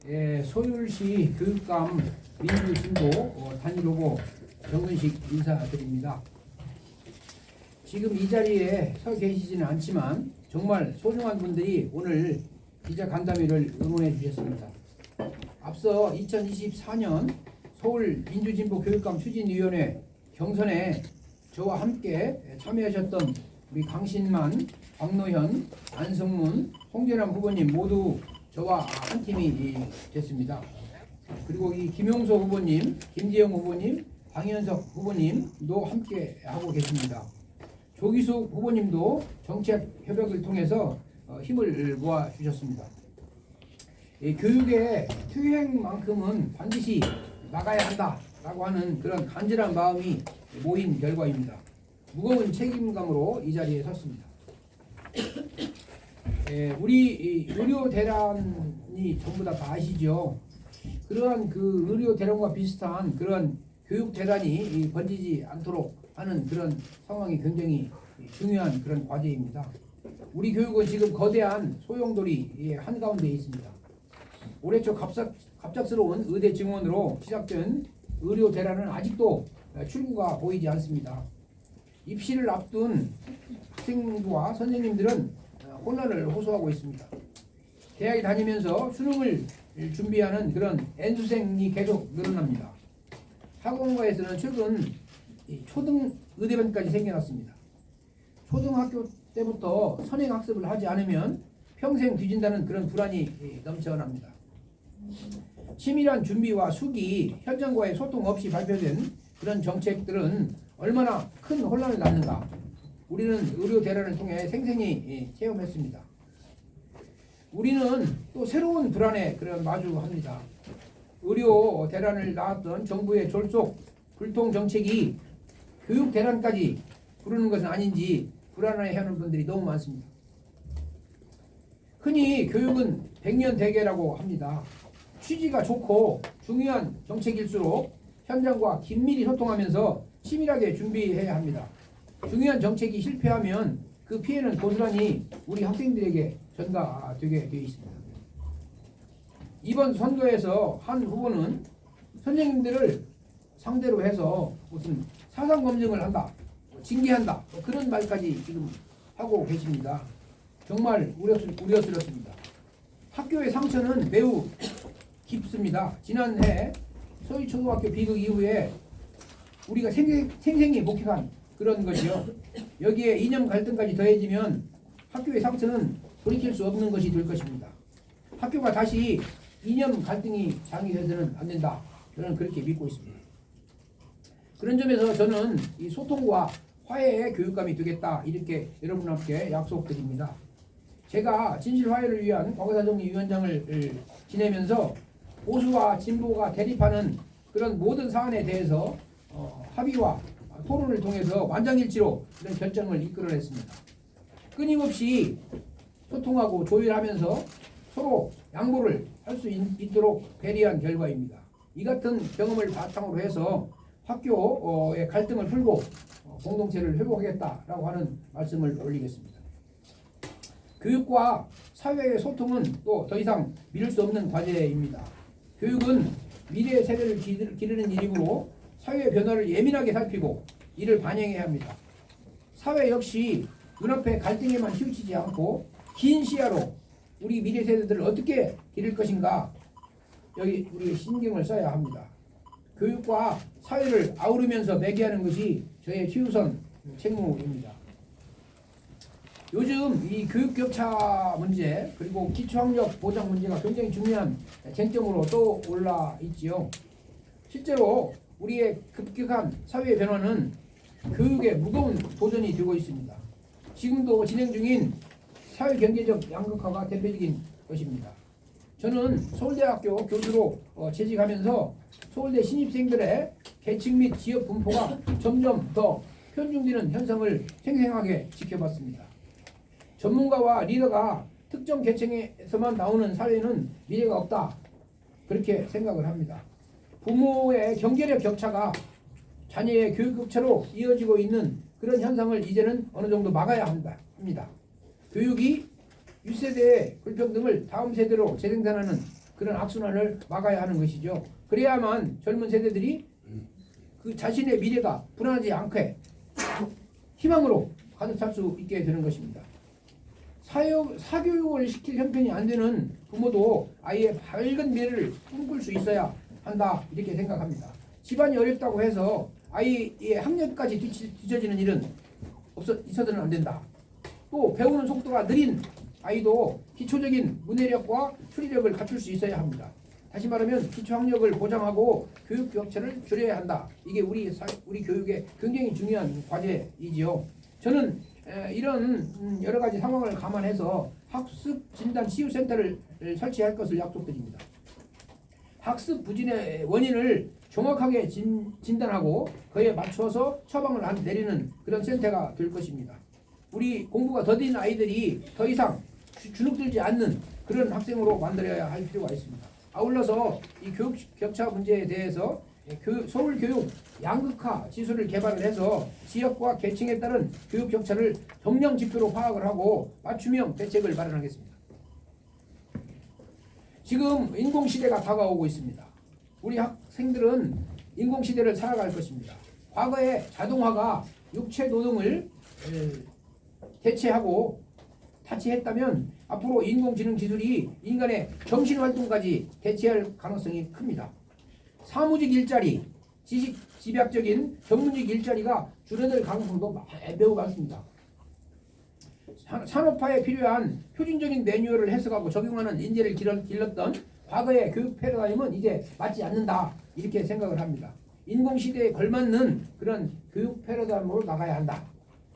소율시 교육감 민주진보 단일 후보 정근식 인사드립니다. 지금 이 자리에 서 계시지는 않지만 정말 소중한 분들이 오늘 기자간담회를 응원해 주셨습니다. 앞서 2024년 서울 민주진보 교육감 추진위원회 경선에 저와 함께 참여하셨던 우리 강신만, 박노현, 안성문, 홍재남 후보님 모두 저와 한 팀이 됐습니다. 그리고 이 김용소 후보님, 김재영 후보님, 방현석 후보님도 함께 하고 계십니다. 조기숙 후보님도 정책 협약을 통해서 힘을 모아 주셨습니다. 교육의 투행만큼은 반드시 나가야 한다라고 하는 그런 간절한 마음이 모인 결과입니다. 무거운 책임감으로 이 자리에 섰습니다. 우리 의료 대란이 전부 다 아시죠? 그러한 그 의료 대란과 비슷한 그런 교육 대란이 번지지 않도록 하는 그런 상황이 굉장히 중요한 그런 과제입니다. 우리 교육은 지금 거대한 소용돌이 한가운데 있습니다. 올해 초 갑작스러운 의대 증원으로 시작된 의료 대란은 아직도 출구가 보이지 않습니다. 입시를 앞둔 학생과 선생님들은 혼란을 호소하고 있습니다. 대학에 다니면서 수능을 준비하는 그런 N수생이 계속 늘어납니다. 학원가에서는 최근 초등 의대반까지 생겨났습니다. 초등학교 때부터 선행학습을 하지 않으면 평생 뒤진다는 그런 불안이 넘쳐납니다. 치밀한 준비와 수기, 현장과의 소통 없이 발표된 그런 정책들은 얼마나 큰 혼란을 낳는가 우리는 의료 대란을 통해 생생히 체험했습니다. 우리는 또 새로운 불안에 마주합니다. 의료 대란을 낳았던 정부의 졸속 불통 정책이 교육 대란까지 부르는 것은 아닌지 불안해하는 분들이 너무 많습니다. 흔히 교육은 백년대계라고 합니다. 취지가 좋고 중요한 정책일수록 현장과 긴밀히 소통하면서 치밀하게 준비해야 합니다. 중요한 정책이 실패하면 그 피해는 고스란히 우리 학생들에게 전가되게 되어 있습니다. 이번 선거에서 한 후보는 선생님들을 상대로 해서 무슨 사상 검증을 한다, 징계한다 그런 말까지 지금 하고 계십니다. 정말 우려스럽습니다. 학교의 상처는 매우 깊습니다. 지난해 서울초등학교 비극 이후에 우리가 생생히 목격한 그런 것이요. 여기에 이념 갈등까지 더해지면 학교의 상처는 돌이킬 수 없는 것이 될 것입니다. 학교가 다시 이념 갈등이 장기되서는 안 된다. 저는 그렇게 믿고 있습니다. 그런 점에서 저는 이 소통과 화해의 교육감이 되겠다 이렇게 여러분께 약속드립니다. 제가 진실화해를 위한 과거사정리위원장을 지내면서 보수와 진보가 대립하는 그런 모든 사안에 대해서 합의와 토론을 통해서 만장일치로 이런 결정을 이끌어냈습니다. 끊임없이 소통하고 조율하면서 서로 양보를 할 수 있도록 배려한 결과입니다. 이 같은 경험을 바탕으로 해서 학교의 갈등을 풀고 공동체를 회복하겠다라고 하는 말씀을 올리겠습니다. 교육과 사회의 소통은 또 더 이상 미룰 수 없는 과제입니다. 교육은 미래 세대를 기르는 일이므로 사회의 변화를 예민하게 살피고 이를 반영해야 합니다. 사회 역시 눈앞의 갈등에만 치우치지 않고 긴 시야로 우리 미래 세대들을 어떻게 기를 것인가 여기 우리 신경을 써야 합니다. 교육과 사회를 아우르면서 매개하는 것이 저의 최우선 책무입니다. 요즘 이 교육 격차 문제 그리고 기초학력 보장 문제가 굉장히 중요한 쟁점으로 또 올라 있지요. 실제로 우리의 급격한 사회 변화는 교육의 무거운 도전이 되고 있습니다. 지금도 진행 중인 사회경제적 양극화가 대표적인 것입니다. 저는 서울대학교 교수로 재직하면서 서울대 신입생들의 계층 및 지역 분포가 점점 더 편중되는 현상을 생생하게 지켜봤습니다. 전문가와 리더가 특정 계층에서만 나오는 사회는 미래가 없다 그렇게 생각을 합니다. 부모의 경제력 격차가 자녀의 교육 격차로 이어지고 있는 그런 현상을 이제는 어느 정도 막아야 합니다. 교육이 윗세대의 불평등을 다음 세대로 재생산하는 그런 악순환을 막아야 하는 것이죠. 그래야만 젊은 세대들이 그 자신의 미래가 불안하지 않게 희망으로 가득 찰 수 있게 되는 것입니다. 사교육을 시킬 형편이 안 되는 부모도 아이의 밝은 미래를 꿈꿀 수 있어야 한다 이렇게 생각합니다. 집안이 어렵다고 해서 아이의 학력까지 뒤처지는 일은 있어서는 안 된다. 또 배우는 속도가 느린 아이도 기초적인 문해력과 추리력을 갖출 수 있어야 합니다. 다시 말하면 기초학력을 보장하고 교육 격차를 줄여야 한다. 이게 우리 교육의 굉장히 중요한 과제이지요. 저는 이런 여러 가지 상황을 감안해서 학습 진단 치유센터를 설치할 것을 약속드립니다. 학습 부진의 원인을 정확하게 진단하고 그에 맞춰서 처방을 내리는 그런 센터가 될 것입니다. 우리 공부가 더딘 아이들이 더 이상 주눅들지 않는 그런 학생으로 만들어야 할 필요가 있습니다. 아울러서 이 교육 격차 문제에 대해서 서울교육 양극화 지수를 개발을 해서 지역과 계층에 따른 교육 격차를 정량 지표로 파악을 하고 맞춤형 대책을 마련하겠습니다. 지금 인공시대가 다가오고 있습니다. 우리 학생들은 인공시대를 살아갈 것입니다. 과거에 자동화가 육체 노동을 대체하고 타치했다면 앞으로 인공지능 기술이 인간의 정신활동까지 대체할 가능성이 큽니다. 사무직 일자리, 지식 집약적인 전문직 일자리가 줄어들 가능성도 매우 많습니다. 산업화에 필요한 표준적인 매뉴얼을 해석하고 적용하는 인재를 길렀던 과거의 교육 패러다임은 이제 맞지 않는다 이렇게 생각을 합니다. 인공시대에 걸맞는 그런 교육 패러다임으로 나가야 한다.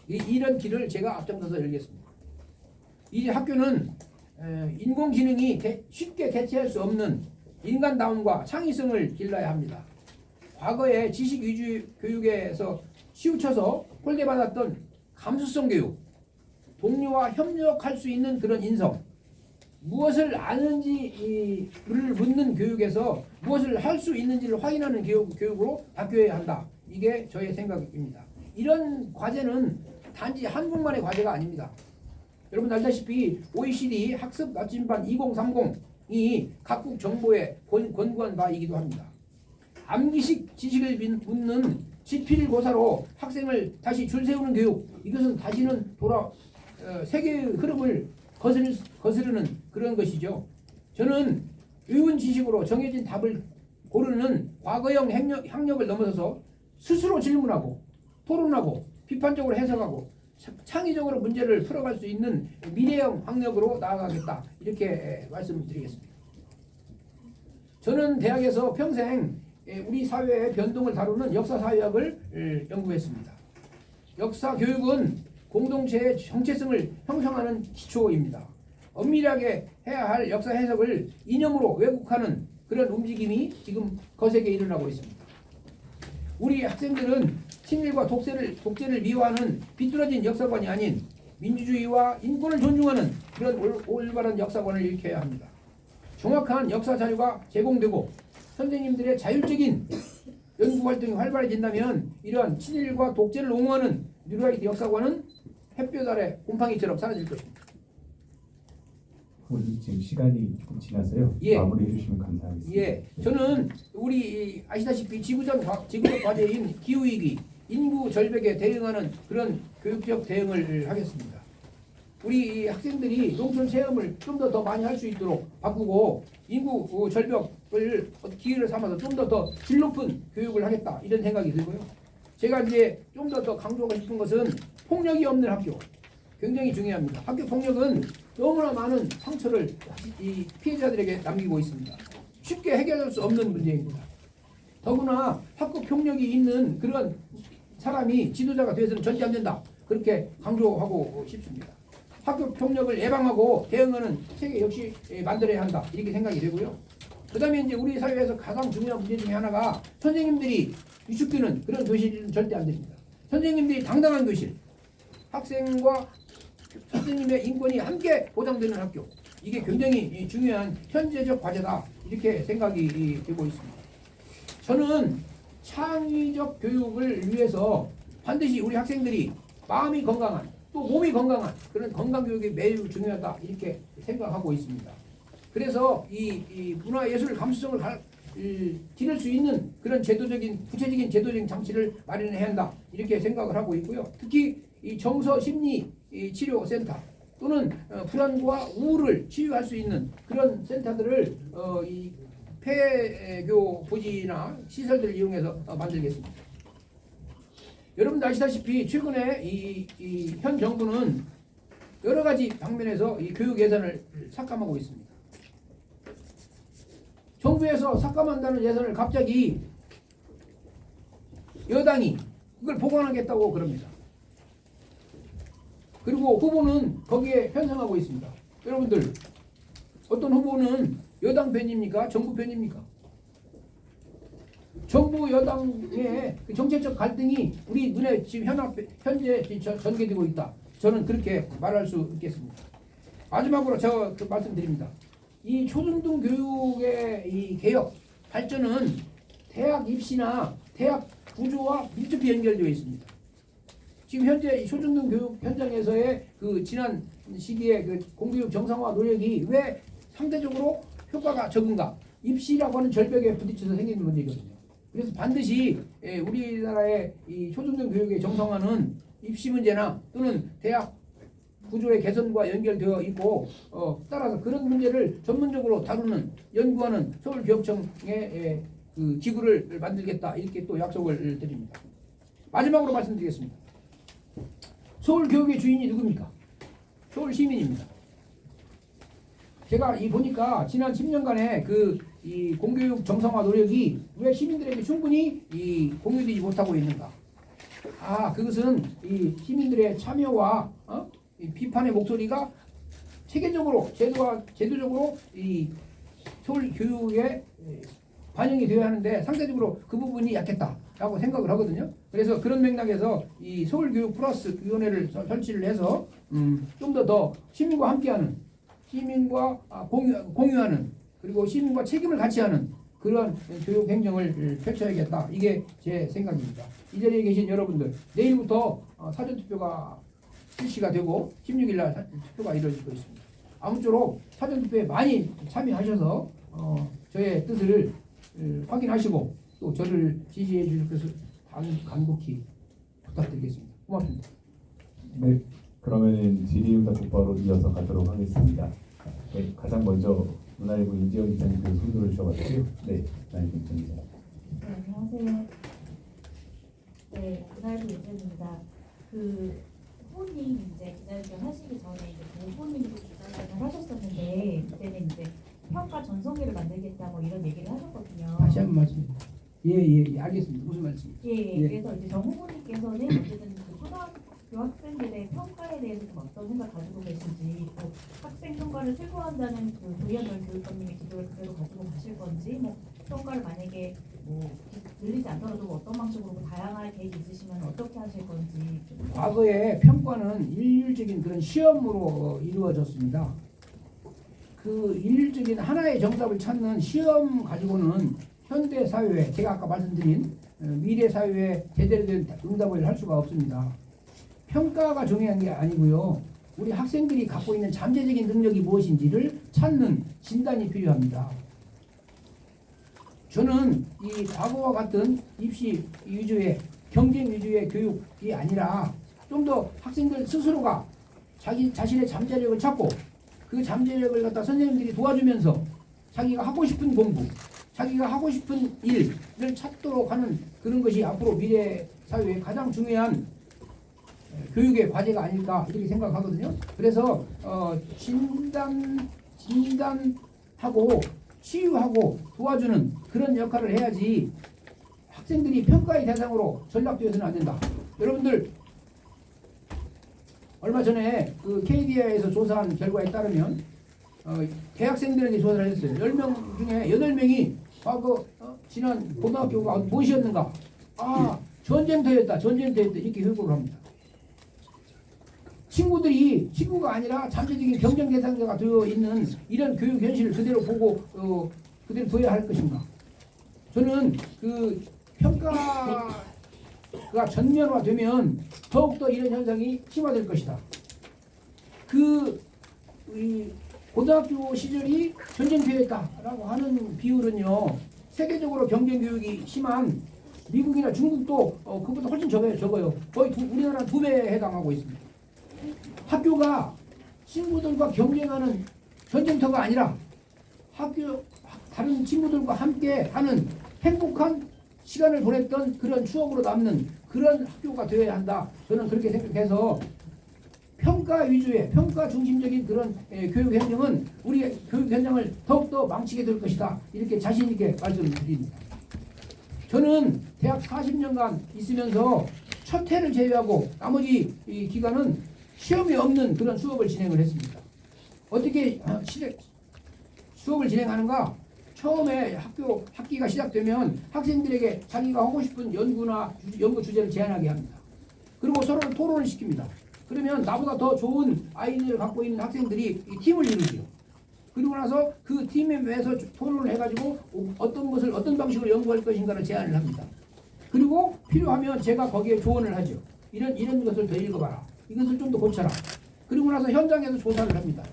이런 길을 제가 앞장서서 열겠습니다. 이 학교는 인공지능이 쉽게 대체할 수 없는 인간다움과 창의성을 길러야 합니다. 과거에 지식 위주 교육에서 치우쳐서 홀대받았던 감수성 교육, 동료와 협력할 수 있는 그런 인성, 무엇을 아는지를 묻는 교육에서 무엇을 할 수 있는지를 확인하는 교육으로 바뀌어야 한다. 이게 저의 생각입니다. 이런 과제는 단지 한국만의 과제가 아닙니다. 여러분 알다시피 OECD 학습 나침반 2030이 각국 정보에 권고한 바이기도 합니다. 암기식 지식을 묻는 지필고사로 학생을 다시 줄 세우는 교육, 이것은 다시는 세계의 흐름을 거스르는 그런 것이죠. 저는 의문 지식으로 정해진 답을 고르는 과거형 학력을 넘어서서 스스로 질문하고 토론하고 비판적으로 해석하고 창의적으로 문제를 풀어갈 수 있는 미래형 학력으로 나아가겠다 이렇게 말씀드리겠습니다. 저는 대학에서 평생 우리 사회의 변동을 다루는 역사사회학을 연구했습니다. 역사교육은 공동체의 정체성을 형성하는 기초입니다. 엄밀하게 해야 할 역사 해석을 이념으로 왜곡하는 그런 움직임이 지금 거세게 일어나고 있습니다. 우리 학생들은 친일과 독재를 미화하는 비뚤어진 역사관이 아닌 민주주의와 인권을 존중하는 그런 올바른 역사관을 일으켜야 합니다. 정확한 역사 자료가 제공되고 선생님들의 자율적인 연구활동이 활발해진다면 이러한 친일과 독재를 옹호하는 뉴라이트 역사관은 햇볕 아래 곰팡이처럼 사라질 것입니다. 우리 지금 시간이 조금 지나서요. 예. 마무리해 주시면 감사하겠습니다. 예, 저는 우리 아시다시피 지구적 과제인 기후위기, 인구 절벽에 대응하는 그런 교육적 대응을 하겠습니다. 우리 학생들이 농촌 체험을 좀 더 많이 할 수 있도록 바꾸고 인구 절벽을 기회를 삼아서 좀 더 질 높은 교육을 하겠다 이런 생각이 들고요. 제가 이제 좀 더 강조하고 싶은 것은 폭력이 없는 학교 굉장히 중요합니다. 학교 폭력은 너무나 많은 상처를 이 피해자들에게 남기고 있습니다. 쉽게 해결할 수 없는 문제입니다. 더구나 학교 폭력이 있는 그런 사람이 지도자가 되어서는 절대 안 된다. 그렇게 강조하고 싶습니다. 학교 폭력을 예방하고 대응하는 체계 역시 만들어야 한다. 이렇게 생각이 되고요. 그 다음에 이제 우리 사회에서 가장 중요한 문제 중에 하나가 선생님들이 위축되는 그런 교실은 절대 안 됩니다. 선생님들이 당당한 교실, 학생과 선생님의 인권이 함께 보장되는 학교, 이게 굉장히 중요한 현재적 과제다. 이렇게 생각이 되고 있습니다. 저는 창의적 교육을 위해서 반드시 우리 학생들이 마음이 건강한 또 몸이 건강한 그런 건강 교육이 매우 중요하다 이렇게 생각하고 있습니다. 그래서 이 문화예술 감수성을 기를 수 있는 그런 구체적인 제도적인 장치를 마련해야 한다 이렇게 생각을 하고 있고요. 특히 이 정서 심리 치료 센터 또는 불안과 우울을 치유할 수 있는 그런 센터들을 이 폐교 부지나 시설들을 이용해서 만들겠습니다. 여러분들 아시다시피 최근에 이 현 정부는 여러 가지 방면에서 이 교육 예산을 삭감하고 있습니다. 정부에서 삭감한다는 예산을 갑자기 여당이 그걸 보관하겠다고 그럽니다. 그리고 후보는 거기에 편성하고 있습니다. 여러분들 어떤 후보는 여당 편입니까? 정부 편입니까? 정부 여당의 그 정책적 갈등이 우리 눈에 지금 현재 전개되고 있다. 저는 그렇게 말할 수 있겠습니다. 마지막으로 제가 말씀드립니다. 이 초중등 교육의 이 개혁 발전은 대학 입시나 대학 구조와 밀접히 연결되어 있습니다. 지금 현재 초중등 교육 현장에서의 그 지난 시기에 그 공교육 정상화 노력이 왜 상대적으로 효과가 적은가? 입시라고 하는 절벽에 부딪혀서 생기는 문제거든요. 그래서 반드시 우리나라의 이 초중등 교육의 정상화는 입시 문제나 또는 대학 구조의 개선과 연결되어 있고 따라서 그런 문제를 전문적으로 다루는 연구하는 서울교육청의 그 기구를 만들겠다 이렇게 또 약속을 드립니다. 마지막으로 말씀드리겠습니다. 서울교육의 주인이 누굽니까? 서울 시민입니다. 제가 보니까 지난 10년간의 이 공교육 정상화 노력이 왜 시민들에게 충분히 공유되지 못하고 있는가? 그것은 이 시민들의 참여와 이 비판의 목소리가 체계적으로 제도적으로 이 서울 교육에 반영이 되어야 하는데 상대적으로 그 부분이 약했다라고 생각을 하거든요. 그래서 그런 맥락에서 이 서울교육 플러스 위원회를 설치를 해서 좀 더 시민과 함께하는 시민과 공유하는 그리고 시민과 책임을 같이 하는 그런 교육 행정을 펼쳐야겠다. 이게 제 생각입니다. 이 자리에 계신 여러분들 내일부터 사전투표가 실시가 되고 16일 날 투표가 이루어질 것입니다. 아무쪼록 사전투표에 많이 참여하셔서 저의 뜻을 확인하시고 또 저를 지지해 주실 것을 간곡히 부탁드리겠습니다. 고맙습니다. 네, 그러면은 질의응답 곧바로 이어서 가도록 하겠습니다. 네, 가장 먼저 문화일보 이지영 기자님 손들어 주셔가지고요. 네, 문화일보 기자. 네, 안녕하세요. 네, 문화일보 이지영입니다. 후보님 이제 기자회견 하시기 전에 이제 후보님도 기자회견 하셨었는데 그때는 이제 평가 전성기를 만들겠다 뭐 이런 얘기를 하셨거든요. 다시 한번 말씀. 예, 알겠습니다. 무슨 말씀이죠? 예. 그래서 이제 정 후보님께서는 어쨌든 초등학교 학생들의 평가에 대해서 좀 어떤 생각 가지고 계신지, 또 학생 평가를 최소화한다는 조현열 교육감님의 기조를 그대로 가지고 가실 건지, 평가를 만약에 늘리지 않더라도 어떤 방식으로 다양한 계획이 있으시면 어떻게 하실 건지. 과거에 평가는 일률적인 그런 시험으로 이루어졌습니다. 그 일률적인 하나의 정답을 찾는 시험 가지고는 현대 사회에 제가 아까 말씀드린 미래 사회에 제대로 된 응답을 할 수가 없습니다. 평가가 중요한 게 아니고요. 우리 학생들이 갖고 있는 잠재적인 능력이 무엇인지를 찾는 진단이 필요합니다. 저는 이 과거와 같은 입시 위주의 경쟁 위주의 교육이 아니라 좀 더 학생들 스스로가 자신의 잠재력을 찾고 그 잠재력을 갖다 선생님들이 도와주면서 자기가 하고 싶은 공부, 자기가 하고 싶은 일을 찾도록 하는 그런 것이 앞으로 미래 사회의 가장 중요한 교육의 과제가 아닐까 이렇게 생각하거든요. 그래서 진단하고 치유하고 도와주는 그런 역할을 해야지 학생들이 평가의 대상으로 전락되어서는 안 된다. 여러분들 얼마 전에 그 KDI에서 조사한 결과에 따르면 대학생들에게 조사를 했어요. 10명 중에 8명이 과거 지난 고등학교가 무엇이었는가? 전쟁터였다 이렇게 회고를 합니다. 친구가 아니라 잠재적인 경쟁 대상자가 되어 있는 이런 교육 현실을 그대로 보고 그대로 둬야 할 것인가? 저는 그 평가가 전면화되면 더욱더 이런 현상이 심화될 것이다. 고등학교 시절이 전쟁터였다라고 하는 비율은요, 세계적으로 경쟁 교육이 심한 미국이나 중국도 그보다 훨씬 적어요. 거의 우리나라 2배에 해당하고 있습니다. 학교가 친구들과 경쟁하는 전쟁터가 아니라 다른 친구들과 함께 하는 행복한 시간을 보냈던 그런 추억으로 남는 그런 학교가 되어야 한다. 저는 그렇게 생각해서 평가 위주의 평가 중심적인 그런 교육 현장은 우리의 교육 현장을 더욱더 망치게 될 것이다. 이렇게 자신 있게 말씀드립니다. 저는 대학 40년간 있으면서 첫 해를 제외하고 나머지 이 기간은 시험이 없는 그런 수업을 진행을 했습니다. 어떻게 수업을 진행하는가? 처음에 학기가 시작되면 학생들에게 자기가 하고 싶은 연구 주제를 제안하게 합니다. 그리고 서로 토론을 시킵니다. 그러면 나보다 더 좋은 아이디어를 갖고 있는 학생들이 팀을 이루죠. 그리고 나서 그 팀에 매서 토론을 해가지고 어떤 방식으로 연구할 것인가를 제안을 합니다. 그리고 필요하면 제가 거기에 조언을 하죠. 이런 것을 더 읽어봐라. 이것을 좀 더 고쳐라. 그리고 나서 현장에서 조사를 합니다.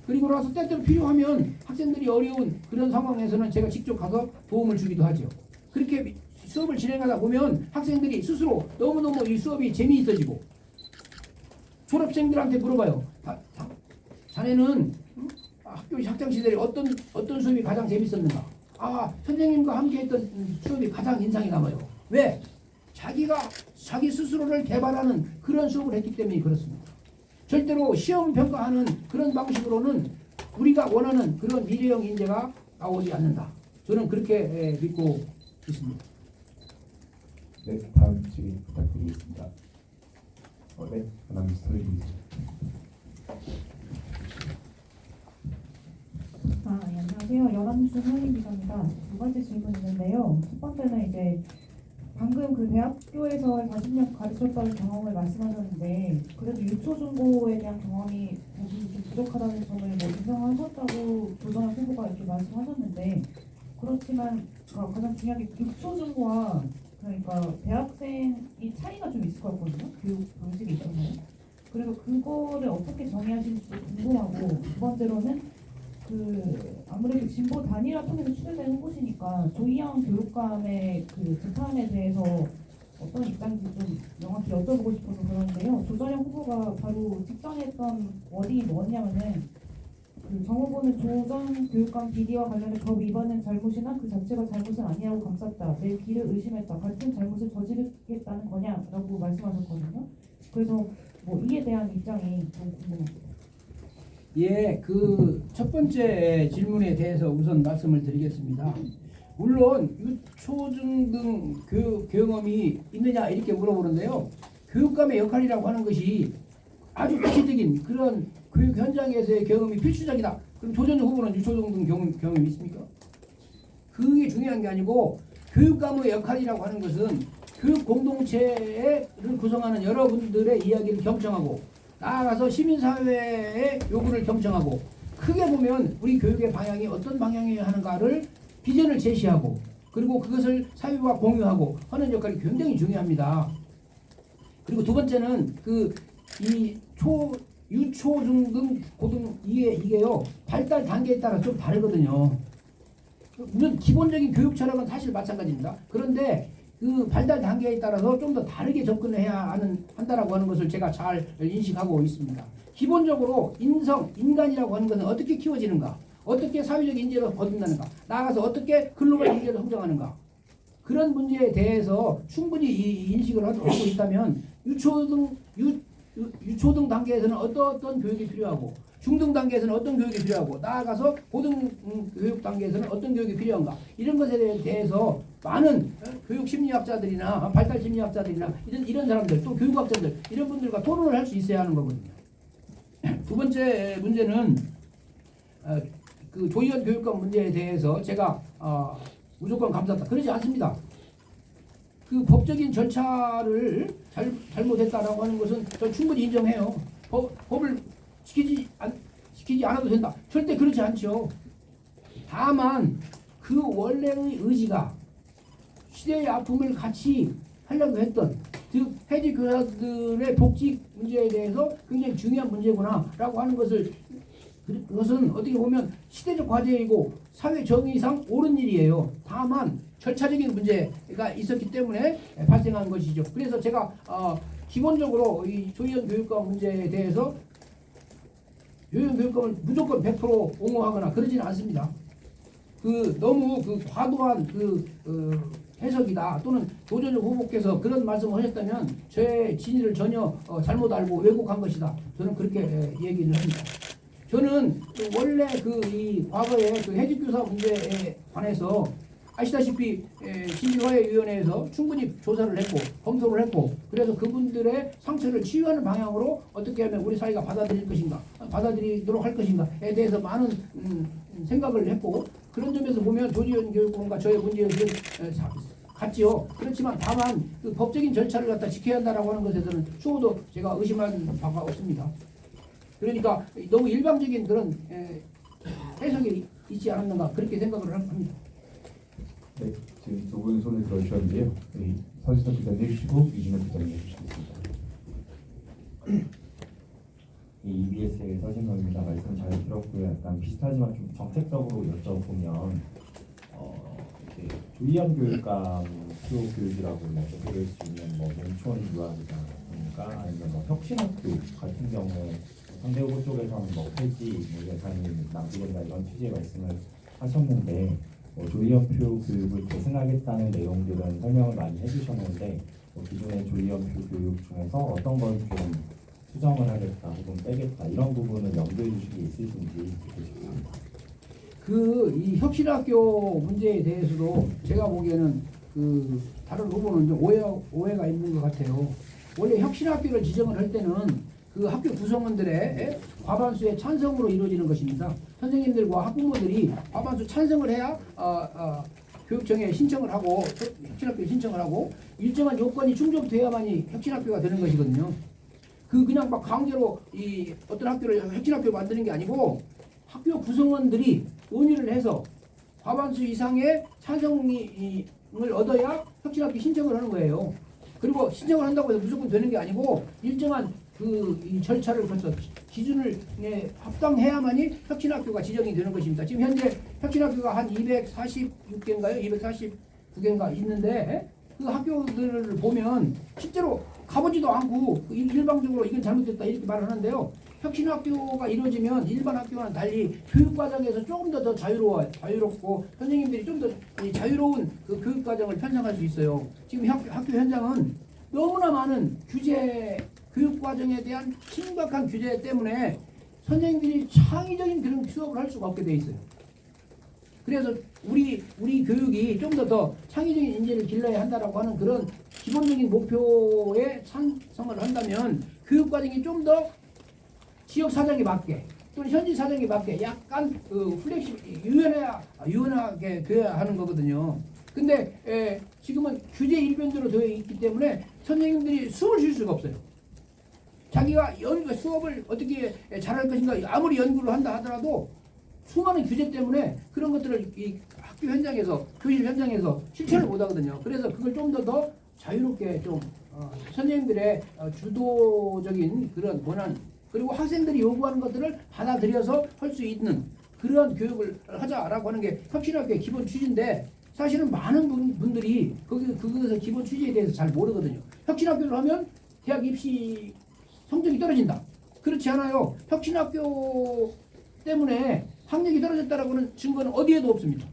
그리고 나서 때때로 필요하면 학생들이 어려운 그런 상황에서는 제가 직접 가서 도움을 주기도 하죠. 그렇게 수업을 진행하다 보면 학생들이 스스로 너무너무 이 수업이 재미있어지고 졸업생들한테 물어봐요. 자네는 학교 학창시절에 어떤 수업이 가장 재밌었는가? 선생님과 함께했던 수업이 가장 인상이 남아요. 왜? 자기 스스로를 개발하는 그런 수업을 했기 때문에 그렇습니다. 절대로 시험 평가하는 그런 방식으로는 우리가 원하는 그런 미래형 인재가 나오지 않는다. 저는 그렇게 믿고 있습니다. 네, 다음 질의 부탁드리겠습니다. 네, 아나운서 소개해주시죠. 안녕하세요. 연합뉴스 서인 기자입니다. 두 가지 질문 있는데요. 첫 번째는 이제 방금 그 대학교에서 40년 가르쳤다는 경험을 말씀하셨는데 그래도 유초중고에 대한 경험이 좀 부족하다는 점을 인정하셨다고 조정환 후보가 이렇게 말씀하셨는데 그렇지만 가장 중요한 게 유초중고와 그러니까 대학생이 차이가 좀 있을 것 같거든요. 교육 방식이 있잖아요. 그래서 그거를 어떻게 정의하실지 궁금하고 두 번째로는 아무래도 진보 단일화 통해서 추진된 후보시니까 조희영 교육감의 그 재판에 대해서 어떤 입장인지 좀 명확히 여쭤보고 싶어서 그러는데요. 조전영 후보가 바로 직전에 했던 워딩이 뭐냐면은 정 후보는 조전 교육감 비리와 관련해 법 위반은 잘못이나 그 자체가 잘못은 아니라고 감쌌다. 내 귀를 의심했다. 같은 잘못을 저지르겠다는 거냐라고 말씀하셨거든요. 그래서 이에 대한 입장이 좀 궁금합니다. 예, 그 첫 번째 질문에 대해서 우선 말씀을 드리겠습니다. 물론 유초중 등 교육 경험이 있느냐 이렇게 물어보는데요. 교육감의 역할이라고 하는 것이 아주 구체적인 그런 교육 현장에서의 경험이 필수적이다. 그럼 조전영 후보는 유초중 등 경험이 있습니까? 그게 중요한 게 아니고 교육감의 역할이라고 하는 것은 교육 공동체를 구성하는 여러분들의 이야기를 경청하고 나아가서 시민사회의 요구를 경청하고 크게 보면 우리 교육의 방향이 어떤 방향이어야 하는가를 비전을 제시하고 그리고 그것을 사회와 공유하고 하는 역할이 굉장히 중요합니다. 그리고 두 번째는 유초, 중, 등, 고등 이게요 발달 단계에 따라 좀 다르거든요. 물론 기본적인 교육 철학은 사실 마찬가지입니다. 그런데 그 발달 단계에 따라서 좀 더 다르게 접근해야 한다라고 하는 것을 제가 잘 인식하고 있습니다. 기본적으로 인간이라고 하는 것은 어떻게 키워지는가, 어떻게 사회적 인재로 거듭나는가, 나아가서 어떻게 글로벌 인재를 성장하는가, 그런 문제에 대해서 충분히 인식을 하고 있다면 유초등 단계에서는 어떤 교육이 필요하고 중등 단계에서는 어떤 교육이 필요하고 나아가서 고등 교육 단계에서는 어떤 교육이 필요한가 이런 것에 대해서 많은 교육 심리학자들이나 발달 심리학자들이나 이런 사람들 또 교육학자들 이런 분들과 토론을 할 수 있어야 하는 거거든요. 두 번째 문제는 그 조희연 교육감 문제에 대해서 제가 무조건 감쌌다 그러지 않습니다. 그 법적인 절차를 잘못했다라고 하는 것은 저 충분히 인정해요. 법을 지키지 않아도 된다. 절대 그렇지 않죠. 다만 그 원래의 의지가 시대의 아픔을 같이 하려고 했던 즉 해직 교사들의 복지 문제에 대해서 굉장히 중요한 문제구나라고 하는 것을 그것은 어떻게 보면 시대적 과제이고 사회 정의상 옳은 일이에요. 다만 절차적인 문제가 있었기 때문에 발생한 것이죠. 그래서 제가 기본적으로 이 조희연 교육감 문제에 대해서 요양교육감을 무조건 100% 옹호하거나 그러지는 않습니다. 너무 과도한 해석이다 또는 노전혁 후보께서 그런 말씀을 하셨다면 저의 진위를 전혀 잘못 알고 왜곡한 것이다. 저는 그렇게 얘기를 합니다. 저는 원래 이 과거의 해직교사 문제에 관해서 아시다시피 진위화해위원회에서 충분히 조사를 했고 검토를 했고 그래서 그분들의 상처를 치유하는 방향으로 어떻게 하면 우리 사회가 받아들이도록 할 것인가에 대해서 많은 생각을 했고 그런 점에서 보면 조지현 교육감과 저의 문제의식은 같지요. 그렇지만 다만 법적인 절차를 갖다 지켜야 한다라고 하는 것에서는 추호도 제가 의심한 바가 없습니다. 그러니까 너무 일방적인 그런 해석이 있지 않았는가 그렇게 생각을 합니다. 네, 지금 두 분 손을 들어주셨는데요. 서지석 기자님 해주시고 이준혁 기자님 해주시겠습니다. EBS의 서진성입니다. 말씀 잘 들었고요. 약간 비슷하지만 좀 정책적으로 여쭤보면 이렇게 조희연 교육감 수호 교육이라고 부를 수 있는 농촌 유학이라든가 아니면 혁신학교 같은 경우에 상대 후보 쪽에서는 폐지, 예산이 낭비된다 이런 취지의 말씀을 하셨는데 조희연 표 교육을 계승하겠다는 내용들은 설명을 많이 해주셨는데 기존의 조희연 표 교육 중에서 어떤 건 좀 수정을 하겠다 혹은 빼겠다 이런 부분을 염두해 주실 게 있으신지 보십니다. 이 혁신학교 문제에 대해서도 제가 보기에는 다른 후보는 좀 오해가 있는 것 같아요. 원래 혁신학교를 지정을 할 때는 그 학교 구성원들의 과반수의 찬성으로 이루어지는 것입니다. 선생님들과 학부모들이 과반수 찬성을 해야 교육청에 신청을 하고 혁신학교에 신청을 하고 일정한 요건이 충족돼야만이 혁신학교가 되는 것이거든요. 그냥 막 강제로 어떤 학교를 혁신학교 만드는 게 아니고 학교 구성원들이 논의를 해서 과반수 이상의 찬성을 얻어야 혁신학교 신청을 하는 거예요. 그리고 신청을 한다고 해서 무조건 되는 게 아니고 일정한 이 절차를 거쳐 기준을 합당해야만이 혁신학교가 지정이 되는 것입니다. 지금 현재 혁신학교가 한 246개인가요? 249개인가 있는데 그 학교들을 보면 실제로 가보지도 않고 일방적으로 이건 잘못됐다 이렇게 말을 하는데요. 혁신학교가 이루어지면 일반 학교와는 달리 교육과정에서 조금 더 자유롭고 선생님들이 좀 더 자유로운 그 교육과정을 편성할 수 있어요. 지금 학교 현장은 너무나 많은 교육과정에 대한 심각한 규제 때문에 선생님들이 창의적인 그런 수업을 할 수가 없게 돼 있어요. 그래서 우리 교육이 좀 더 창의적인 인재를 길러야 한다라고 하는 그런 기본적인 목표에 찬성을 한다면 교육과정이 좀 더 지역 사정에 맞게 또는 현지 사정에 맞게 약간 유연하게 돼야 하는 거거든요. 근데 지금은 규제 일변도로 되어 있기 때문에 선생님들이 숨을 쉴 수가 없어요. 자기가 수업을 어떻게 잘할 것인가 아무리 연구를 한다 하더라도 수많은 규제 때문에 그런 것들을 이 학교 현장에서 교실 현장에서 실천을 못 하거든요. 그래서 그걸 좀 더 자유롭게 좀 선생님들의 주도적인 그런 권한 그리고 학생들이 요구하는 것들을 받아들여서 할 수 있는 그러한 교육을 하자라고 하는 게 혁신학교의 기본 취지인데 사실은 많은 분들이 그것의 기본 취지에 대해서 잘 모르거든요. 혁신학교를 하면 대학 입시 성적이 떨어진다. 그렇지 않아요. 혁신학교 때문에 학력이 떨어졌다라고 하는 증거는 어디에도 없습니다.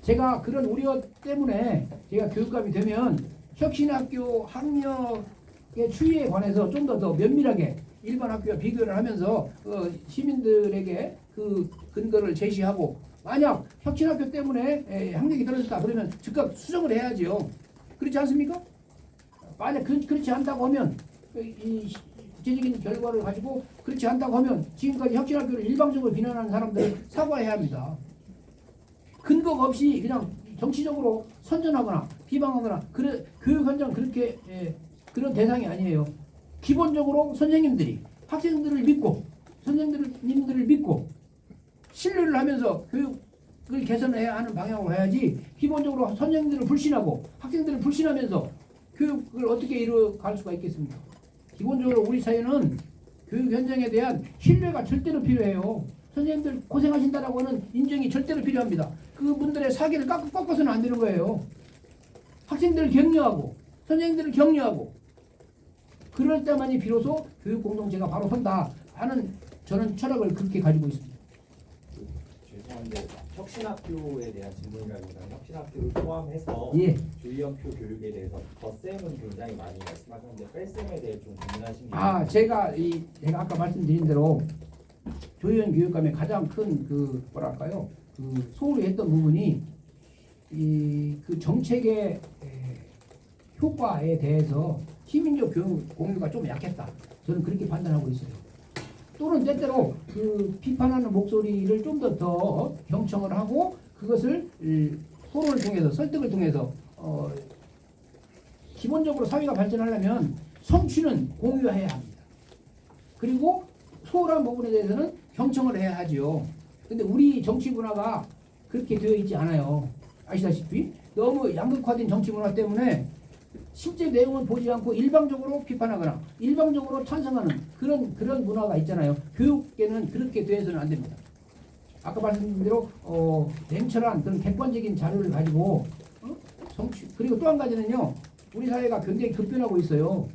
제가 그런 우려 때문에 제가 교육감이 되면 혁신학교 학력의 추이에 관해서 좀 더 면밀하게 일반 학교와 비교를 하면서 시민들에게 그 근거를 제시하고 만약 혁신학교 때문에 학력이 떨어졌다 그러면 즉각 수정을 해야지요. 그렇지 않습니까? 만약 그렇지 않다고 하면 이 구체적인 결과를 가지고 그렇지 않다고 하면 지금까지 혁신학교를 일방적으로 비난하는 사람들 사과해야 합니다. 근거가 없이 그냥 정치적으로 선전하거나 비방하거나 교육 현장 그렇게 그런 대상이 아니에요. 기본적으로 선생님들이 학생들을 믿고 선생님들을 믿고 신뢰를 하면서 교육을 개선해야 하는 방향으로 해야지 기본적으로 선생님들을 불신하고 학생들을 불신하면서 교육을 어떻게 이루어갈 수가 있겠습니까? 기본적으로 우리 사회는 교육 현장에 대한 신뢰가 절대로 필요해요. 선생님들 고생하신다라고 하는 인정이 절대로 필요합니다. 그분들의 사기를 꺾어서는 안 되는 거예요. 학생들을 격려하고 선생님들을 격려하고 그럴 때만이 비로소 교육 공동체가 바로 선다 하는 저는 철학을 그렇게 가지고 있습니다. 죄송한데 혁신학교에 대한 질문이라기보다는 혁신학교를 포함해서 예. 조희연표 교육에 대해서 덧셈은 굉장히 많이 말씀하셨는데 뺄셈에 대해 좀 고민하신 게 제가 아까 말씀드린 대로 조희연 교육감의 가장 큰 그 뭐랄까요 그 소홀히 했던 부분이 그 정책의 효과에 대해서 시민적 교육 공유가 좀 약했다. 저는 그렇게 판단하고 있어요. 또는 때때로 그 비판하는 목소리를 좀 더 경청을 하고 그것을 토론을 통해서 설득을 통해서 기본적으로 사회가 발전하려면 성취는 공유해야 합니다. 그리고 소홀한 부분에 대해서는 경청을 해야 하지요. 근데 우리 정치 문화가 그렇게 되어 있지 않아요. 아시다시피 너무 양극화된 정치 문화 때문에 실제 내용을 보지 않고 일방적으로 비판하거나 일방적으로 찬성하는 그런 문화가 있잖아요. 교육계는 그렇게 되어서는 안 됩니다. 아까 말씀드린 대로 냉철한 그런 객관적인 자료를 가지고 성취 그리고 또 한 가지는요. 우리 사회가 굉장히 급변하고 있어요.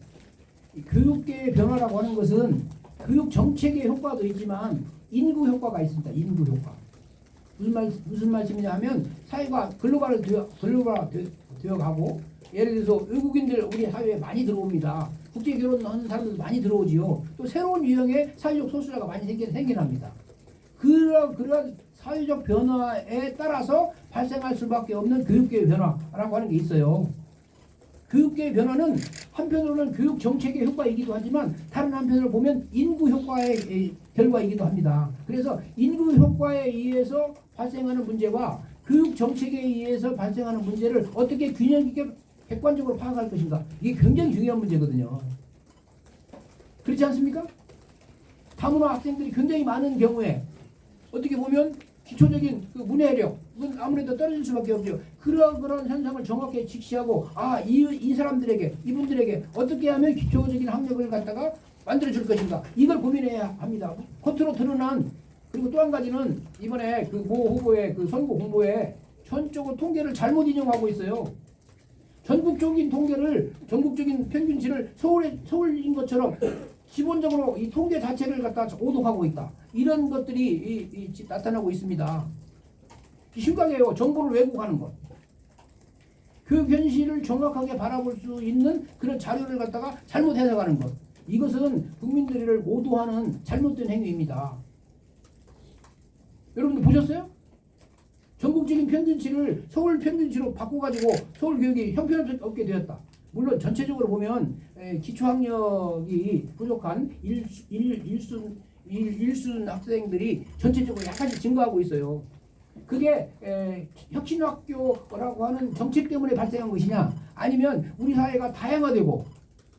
이 교육계의 변화라고 하는 것은 교육 정책의 효과도 있지만 인구 효과가 있습니다. 인구 효과. 무슨 말씀이냐 하면 사회가 글로벌화 되어 가고 예를 들어서 외국인들 우리 사회에 많이 들어옵니다. 국제 결혼하는 사람들도 많이 들어오지요. 또 새로운 유형의 사회적 소수자가 많이 생겨납니다. 그러한 사회적 변화에 따라서 발생할 수밖에 없는 교육계의 변화라고 하는 게 있어요. 교육계의 변화는 한편으로는 교육 정책의 효과이기도 하지만 다른 한편으로 보면 인구 효과의 결과이기도 합니다. 그래서 인구 효과에 의해서 발생하는 문제와 교육 정책에 의해서 발생하는 문제를 어떻게 균형 있게 객관적으로 파악할 것인가. 이게 굉장히 중요한 문제거든요. 그렇지 않습니까? 다문화 학생들이 굉장히 많은 경우에 어떻게 보면 기초적인 그 문해력은 아무래도 떨어질 수밖에 없죠. 그런 현상을 정확히 직시하고 이 사람들에게 이분들에게 어떻게 하면 기초적인 학력을 갖다가 만들어 줄 것인가 이걸 고민해야 합니다. 겉으로 드러난 그리고 또 한 가지는 이번에 그 모 후보의 그 선거 공보에 전적으로 통계를 잘못 인용하고 있어요. 전국적인 평균치를 서울인 것처럼 기본적으로 이 통계 자체를 갖다 오독하고 있다. 이런 것들이 나타나고 있습니다. 심각해요. 정보를 왜곡하는 것. 교육 현실을 정확하게 바라볼 수 있는 그런 자료를 갖다가 잘못 해석하는 것. 이것은 국민들을 오도하는 잘못된 행위입니다. 여러분들 보셨어요? 전국적인 평균치를 서울 평균치로 바꿔가지고 서울 교육이 형편없게 되었다. 물론 전체적으로 보면 기초학력이 부족한 일순 학생들이 전체적으로 약간씩 증가하고 있어요. 그게 혁신학교라고 하는 정책 때문에 발생한 것이냐 아니면 우리 사회가 다양화되고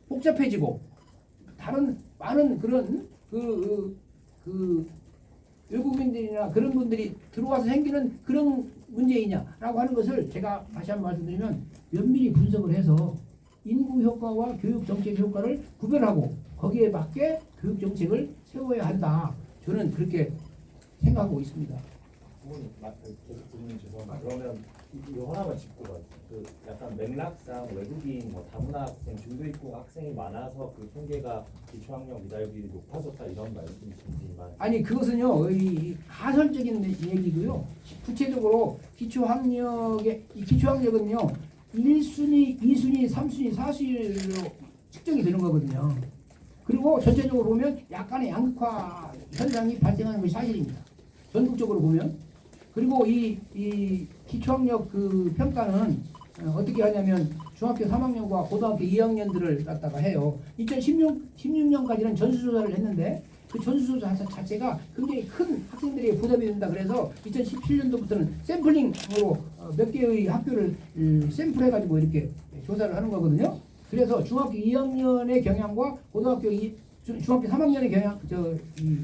복잡해지고 다른 많은 그런 외국인들이나 그런 분들이 들어와서 생기는 그런 문제이냐라고 하는 것을 제가 다시 한번 말씀드리면 면밀히 분석을 해서 인구 효과와 교육 정책 효과를 구별하고 거기에 맞게 교육 정책을 세워야 한다. 저는 그렇게 생각하고 있습니다. 부모님 계속 질문 죄송합니다. 그러면 이거 하나만 짚고 가죠. 그 약간 맥락상 외국인 다문화 학생, 중도입국 학생이 많아서 그 통계가 기초학력 미달률이 높아졌다 이런 말씀이신지만 아니 그것은요 이 가설적인 얘기고요. 구체적으로 기초학력은요 1순위, 2순위, 3순위, 4순위로 측정이 되는 거거든요. 그리고 전체적으로 보면 약간의 양극화 현상이 발생하는 것이 사실입니다. 전국적으로 보면. 그리고 이 기초학력 그 평가는 어떻게 하냐면 중학교 3학년과 고등학교 2학년들을 갖다가 해요. 2016년까지는 전수조사를 했는데 그 전수조사 자체가 굉장히 큰 학생들에게 부담이 된다. 그래서 2017년도부터는 샘플링으로 몇 개의 학교를 샘플해가지고 이렇게 조사를 하는 거거든요. 그래서 중학교 2학년의 경향과 중학교 3학년의 이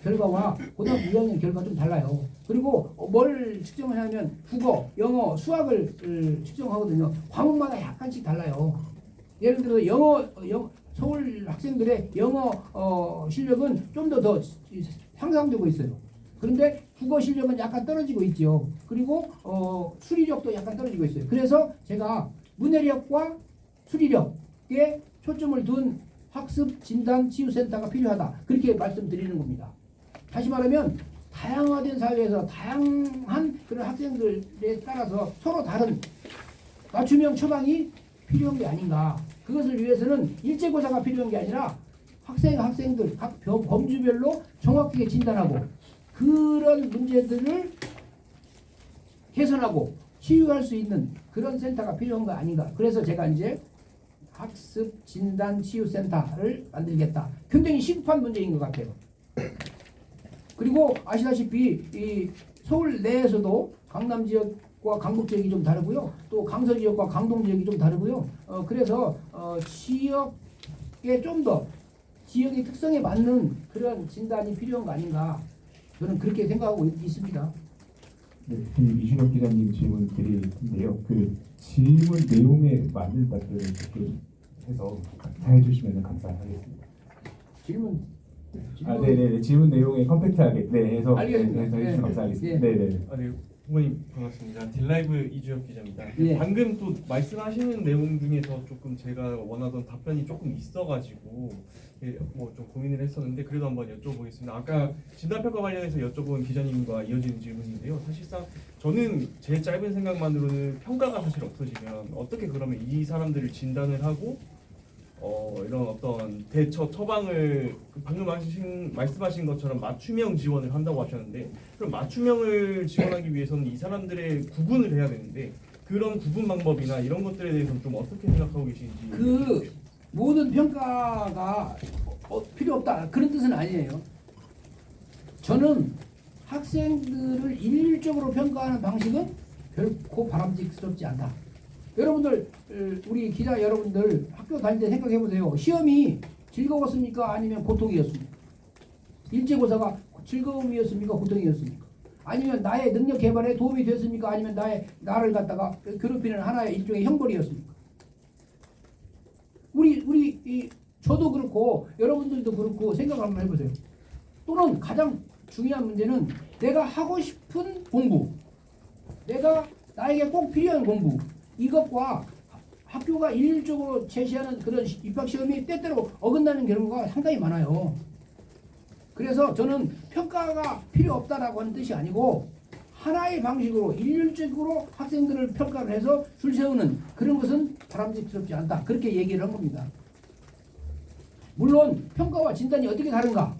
결과와 고등학교 2학년 결과가 좀 달라요. 그리고 뭘 측정을 하냐면 국어, 영어, 수학을 측정하거든요. 과목마다 약간씩 달라요. 예를 들어서 서울 학생들의 영어 실력은 좀 더 향상되고 있어요. 그런데 국어 실력은 약간 떨어지고 있죠. 그리고 수리력도 약간 떨어지고 있어요. 그래서 제가 문해력과 수리력에 초점을 둔 학습 진단 치유센터가 필요하다. 그렇게 말씀드리는 겁니다. 다시 말하면 다양화된 사회에서 다양한 그런 학생들에 따라서 서로 다른 맞춤형 처방이 필요한 게 아닌가. 그것을 위해서는 일제고사가 필요한 게 아니라 학생들 각 범주별로 정확하게 진단하고 그런 문제들을 개선하고 치유할 수 있는 그런 센터가 필요한 거 아닌가. 그래서 제가 이제 학습 진단 치유센터를 만들겠다. 굉장히 시급한 문제인 것 같아요. 그리고 아시다시피 이 서울 내에서도 강남 지역과 강북 지역이 좀 다르고요. 또 강서 지역과 강동 지역이 좀 다르고요. 그래서 지역에 좀 더 지역의 특성에 맞는 그런 진단이 필요한 거 아닌가. 저는 그렇게 생각하고 있습니다. 네, 이준혁 기자님 질문 드리는데요. 그 질문 내용에 맞는 답변을 조금 해서 답해 주시면 감사하겠습니다. 질문. 네네 질문 내용에 컴팩트하게 해서 알겠습니다. 해주시면 감사하겠습니다. 네. 네네. 네, 후보님 반갑습니다. 딜라이브 이주혁 기자입니다. 예. 방금 또 말씀하시는 내용 중에서 조금 제가 원하던 답변이 조금 있어가지고 뭐 좀 고민을 했었는데 그래도 한번 여쭤보겠습니다. 아까 진단평가 관련해서 여쭤본 기자님과 이어지는 질문인데요. 사실상 저는 제 짧은 생각만으로는 평가가 사실 없어지면 어떻게 그러면 이 사람들을 진단을 하고 이런 어떤 대처 처방을 방금 말씀하신 것처럼 맞춤형 지원을 한다고 하셨는데 그럼 맞춤형을 지원하기 위해서는 이 사람들의 구분을 해야 되는데 그런 구분 방법이나 이런 것들에 대해서는 좀 어떻게 생각하고 계신지. 그 모든 평가가 필요 없다 그런 뜻은 아니에요. 저는 학생들을 일률적으로 평가하는 방식은 결코 바람직스럽지 않다. 여러분들 우리 기자 여러분들 학교 다닐 때 생각해 보세요. 시험이 즐거웠습니까? 아니면 고통이었습니까? 일제고사가 즐거움이었습니까? 고통이었습니까? 아니면 나의 능력 개발에 도움이 됐습니까? 아니면 나를 갖다가 괴롭히는 하나의 일종의 형벌이었습니까? 저도 그렇고 여러분들도 그렇고 생각 한번 해보세요. 또는 가장 중요한 문제는 내가 하고 싶은 공부, 나에게 꼭 필요한 공부 이것과 학교가 일률적으로 제시하는 그런 입학시험이 때때로 어긋나는 경우가 상당히 많아요. 그래서 저는 평가가 필요 없다라고 하는 뜻이 아니고 하나의 방식으로 일률적으로 학생들을 평가를 해서 줄 세우는 그런 것은 바람직스럽지 않다. 그렇게 얘기를 한 겁니다. 물론 평가와 진단이 어떻게 다른가?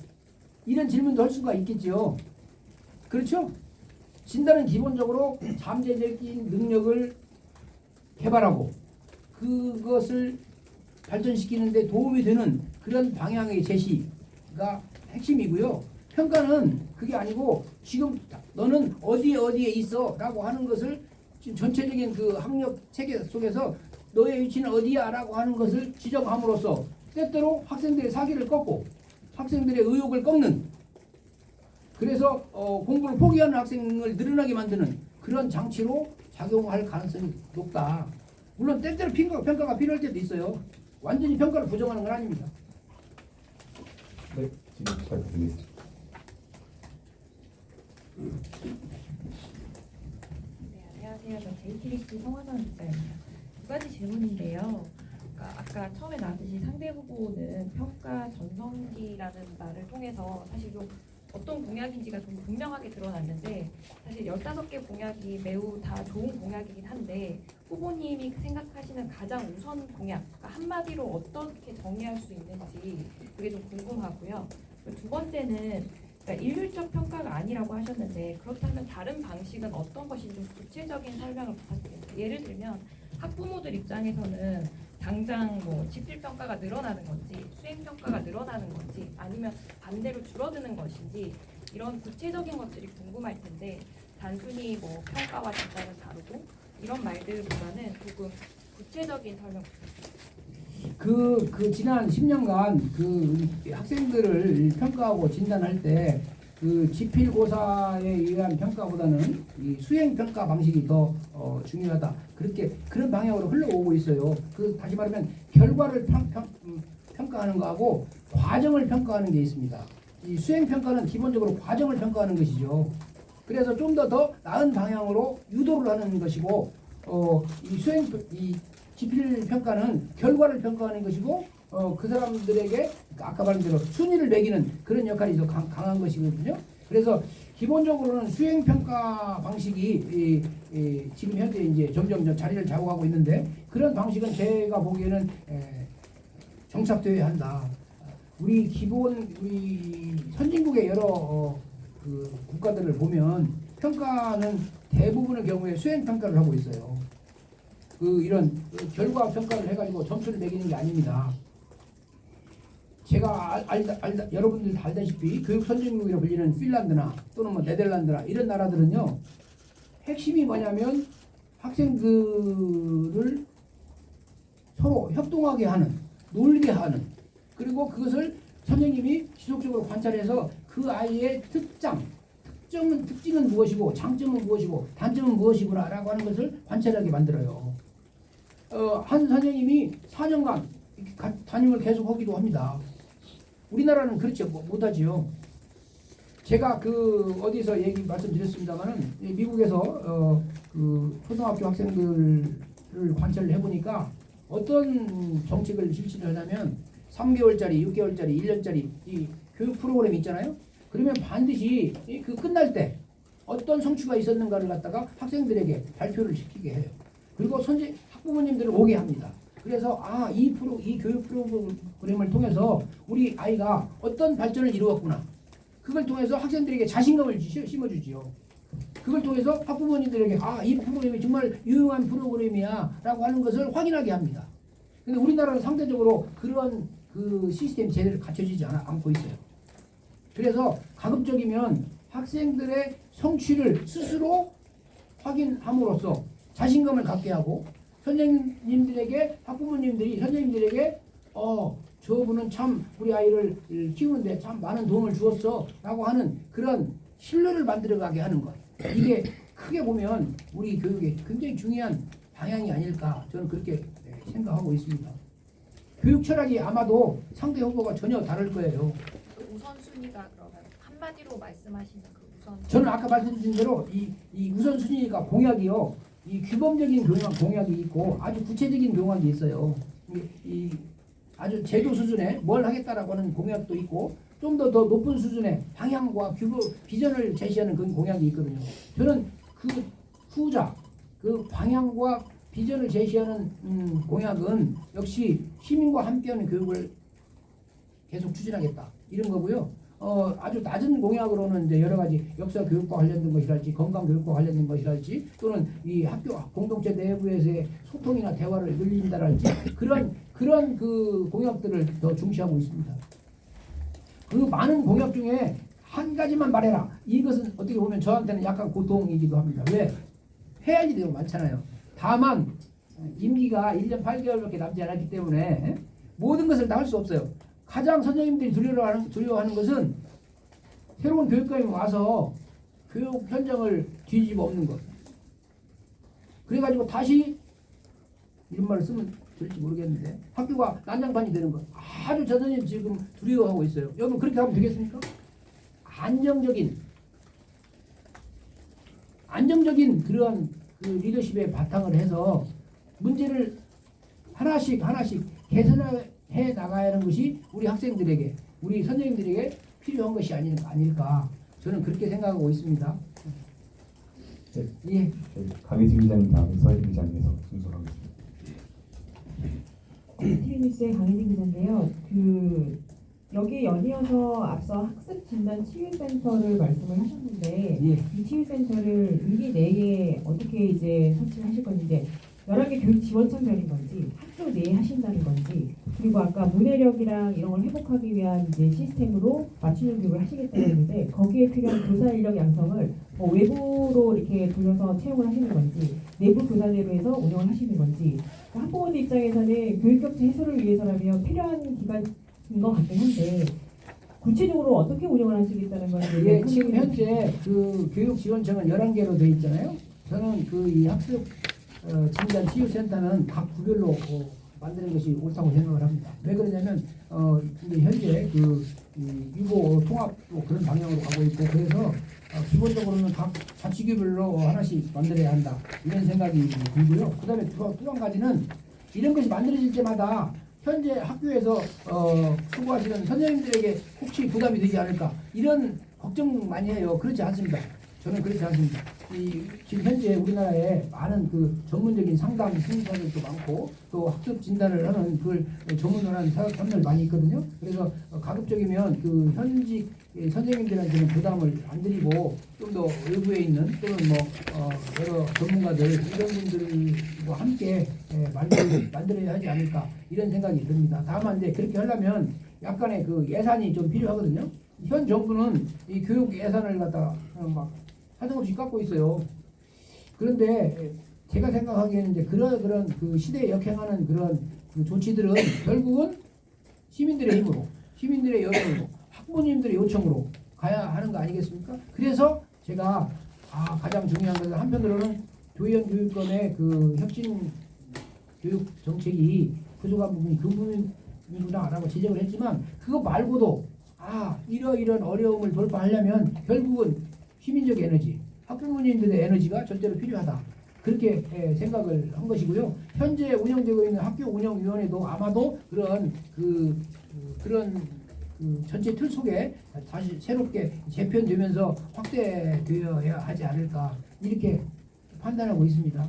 이런 질문도 할 수가 있겠죠. 그렇죠? 진단은 기본적으로 잠재적인 능력을 개발하고 그것을 발전시키는 데 도움이 되는 그런 방향의 제시가 핵심이고요. 평가는 그게 아니고 지금 너는 어디에 있어 라고 하는 것을 지금 전체적인 그 학력 체계 속에서 너의 위치는 어디야 라고 하는 것을 지적함으로써 때때로 학생들의 사기를 꺾고 학생들의 의욕을 꺾는 그래서 공부를 포기하는 학생을 늘어나게 만드는 그런 장치로 작용할 가능성이 높다. 물론 때때로 평가가 필요할 때도 있어요. 완전히 평가를 부정하는 건 아닙니다. 네, 질문 부탁드리겠습니다. 네, 안녕하세요. 저 JTBC 성화선 기자입니다. 두 가지 질문인데요. 아까 처음에 나왔듯이 상대 후보는 평가 전성기라는 말을 통해서 사실 좀 어떤 공약인지가 좀 분명하게 드러났는데 사실 15개 공약이 매우 다 좋은 공약이긴 한데 후보님이 생각하시는 가장 우선 공약, 그러니까 한마디로 어떻게 정의할 수 있는지 그게 좀 궁금하고요. 두 번째는 그러니까 일률적 평가가 아니라고 하셨는데 그렇다면 다른 방식은 어떤 것인지 좀 구체적인 설명을 부탁드립니다. 예를 들면 학부모들 입장에서는 당장 뭐 집필평가가 늘어나는 건지 수행평가가 늘어나는 건지 아니면 반대로 줄어드는 것인지 이런 구체적인 것들이 궁금할 텐데 단순히 뭐 평가와 진단은 다르고 이런 말들보다는 조금 구체적인 설명 부탁드립니다. 지난 10년간 그 학생들을 평가하고 진단할 때 그 지필고사에 의한 평가보다는 이 수행 평가 방식이 더 중요하다. 그런 방향으로 흘러오고 있어요. 그 다시 말하면 결과를 평가하는 거하고 과정을 평가하는 게 있습니다. 이 수행 평가는 기본적으로 과정을 평가하는 것이죠. 그래서 좀 더 나은 방향으로 유도를 하는 것이고, 이 지필 평가는 결과를 평가하는 것이고, 그 사람들에게 아까 말한 대로 순위를 매기는 그런 역할이 더 강한 것이거든요. 그래서 기본적으로는 수행 평가 방식이 지금 현재 이제 점점 자리를 잡아가고 있는데, 그런 방식은 제가 보기에는 정착되어야 한다. 우리 선진국의 여러 그 국가들을 보면 평가는 대부분의 경우에 수행 평가를 하고 있어요. 이런 결과 평가를 해가지고 점수를 매기는 게 아닙니다. 제가 여러분들 다 알다시피 교육 선진국이라고 불리는 핀란드나 또는 뭐 네덜란드나 이런 나라들은요, 핵심이 뭐냐면 학생들을 서로 협동하게 하는, 놀게 하는, 그리고 그것을 선생님이 지속적으로 관찰해서 그 아이의 특징은 무엇이고 장점은 무엇이고 단점은 무엇이구나라고 하는 것을 관찰하게 만들어요. 한 선생님이 4년간 담임을 계속 하기도 합니다. 우리나라는 그렇지 못하지요. 제가 어디서 말씀드렸습니다만은 미국에서 그 초등학교 학생들을 관찰을 해보니까 어떤 정책을 실시를 하냐면 3개월짜리, 6개월짜리, 1년짜리 이 교육 프로그램이 있잖아요. 그러면 반드시 그 끝날 때 어떤 성취가 있었는가를 갖다가 학생들에게 발표를 시키게 해요. 그리고 학부모님들을 오게 합니다. 그래서 이 교육 프로그램을 통해서 우리 아이가 어떤 발전을 이루었구나. 그걸 통해서 학생들에게 자신감을 심어주지요. 그걸 통해서 학부모님들에게 이 프로그램이 정말 유용한 프로그램이야 라고 하는 것을 확인하게 합니다. 근데 우리나라는 상대적으로 그런 시스템이 제대로 갖춰지지 않고 있어요. 그래서 가급적이면 학생들의 성취를 스스로 확인함으로써 자신감을 갖게 하고, 선생님들에게, 학부모님들이 선생님들에게 저분은 참 우리 아이를 키우는데 참 많은 도움을 주었어 라고 하는 그런 신뢰를 만들어가게 하는 것, 이게 크게 보면 우리 교육의 굉장히 중요한 방향이 아닐까, 저는 그렇게 생각하고 있습니다. 교육 철학이 아마도 상대 후보가 전혀 다를 거예요. 그 우선순위가 그러면 한마디로 말씀하시는 그 우선순위. 저는 아까 말씀드린 대로 이 우선순위가 공약이요, 이 규범적인 공약이 있고 아주 구체적인 공약이 있어요. 이 아주 제도 수준에 뭘 하겠다라고 하는 공약도 있고, 좀 더 높은 수준의 방향과 비전을 제시하는 그런 공약이 있거든요. 저는 그 후자, 그 방향과 비전을 제시하는 공약은 역시 시민과 함께하는 교육을 계속 추진하겠다, 이런 거고요. 아주 낮은 공약으로는 이제 여러 가지 역사 교육과 관련된 것이랄지, 건강 교육과 관련된 것이랄지, 또는 이 학교 공동체 내부에서의 소통이나 대화를 늘린다랄지, 그런 그 공약들을 더 중시하고 있습니다. 그 많은 공약 중에 한 가지만 말해라, 이것은 어떻게 보면 저한테는 약간 고통이기도 합니다. 왜? 해야 할 일이 너무 많잖아요. 다만 임기가 1년 8개월밖에 남지 않았기 때문에 모든 것을 다 할 수 없어요. 가장 선생님들이 두려워하는 것은 새로운 교육감이 와서 교육 현장을 뒤집어 엎는 것. 그래가지고 다시, 이런 말을 쓰면 될지 모르겠는데, 학교가 난장판이 되는 것. 아주 선생님 지금 두려워하고 있어요. 여러분 그렇게 하면 되겠습니까? 안정적인 그런 그 리더십에 바탕을 해서 문제를 하나씩 개선해 나가야 하는 것이 우리 학생들에게, 우리 선생님들에게 필요한 것이 아닐까, 저는 그렇게 생각하고 있습니다. 네. 예. 강혜진 기자님 다음에 서혜진 기자님에서 순서하겠습니다. TV뉴스의 강혜진 기자인데요. 여기에 연이어서 앞서 학습 진단 치유센터를 말씀을 하셨는데, 예. 이 치유센터를 임기 내에 어떻게 이제 설치를 하실 건지, 11개 교육 지원청 별인 건지, 학교 내에 하신다는 건지, 그리고 아까 문해력이랑 이런 걸 회복하기 위한 이제 시스템으로 맞춤형 교육을 하시겠다고 했는데, 거기에 필요한 교사 인력 양성을 외부로 이렇게 돌려서 채용을 하시는 건지, 내부 교사대로 해서 운영을 하시는 건지, 학부모들 입장에서는 교육 격차 해소를 위해서라면 필요한 기관인 것 같긴 한데, 구체적으로 어떻게 운영을 하시겠다는 거예요? 예, 지금 현재 그 교육지원청은 11개로 되어 있잖아요. 저는 그 이 학습 진단 치유센터는 각 구별로 만드는 것이 옳다고 생각을 합니다. 왜 그러냐면 이제 현재 이 유보 통합 그런 방향으로 가고 있고 그래서 기본적으로는 각 자치구별로 하나씩 만들어야 한다 이런 생각이 들고요. 그다음에 또 한 가지는 이런 것이 만들어질 때마다 현재 학교에서 수고하시는 선생님들에게 혹시 부담이 되지 않을까 이런 걱정 많이 해요. 그렇지 않습니다. 저는 그렇지 않습니다. 지금 현재 우리나라에 많은 그 전문적인 상담 심사들도 많고 또 학습 진단을 하는 그걸 전문으로 하는 사업들 많이 있거든요. 그래서 가급적이면 그 현직 선생님들한테는 부담을 안 드리고 좀 더 외부에 있는 또는 여러 전문가들 이런 분들과 함께 만들어야 하지 않을까 이런 생각이 듭니다. 다만 이제 그렇게 하려면 약간의 그 예산이 좀 필요하거든요. 현 정부는 이 교육 예산을 갖다가 그냥 막 하등없이 깎고 있어요. 그런데 제가 생각하기에는 이제 그런 그 시대에 역행하는 그런 그 조치들은 결국은 시민들의 힘으로, 시민들의 여론으로, 학부모님들의 요청으로 가야 하는 거 아니겠습니까? 그래서 제가 가장 중요한 것은 한편으로는 조희연 교육감의 그 혁신 교육 정책이 부족한 부분이 그 부분이구나라고 지적을 했지만 그거 말고도 이런 어려움을 돌파하려면 결국은 시민적 에너지, 학부모님들의 에너지가 절대로 필요하다. 그렇게 생각을 한 것이고요. 현재 운영되고 있는 학교 운영위원회도 아마도 그런 전체 틀 속에 다시 새롭게 재편되면서 확대되어야 하지 않을까 이렇게 판단하고 있습니다.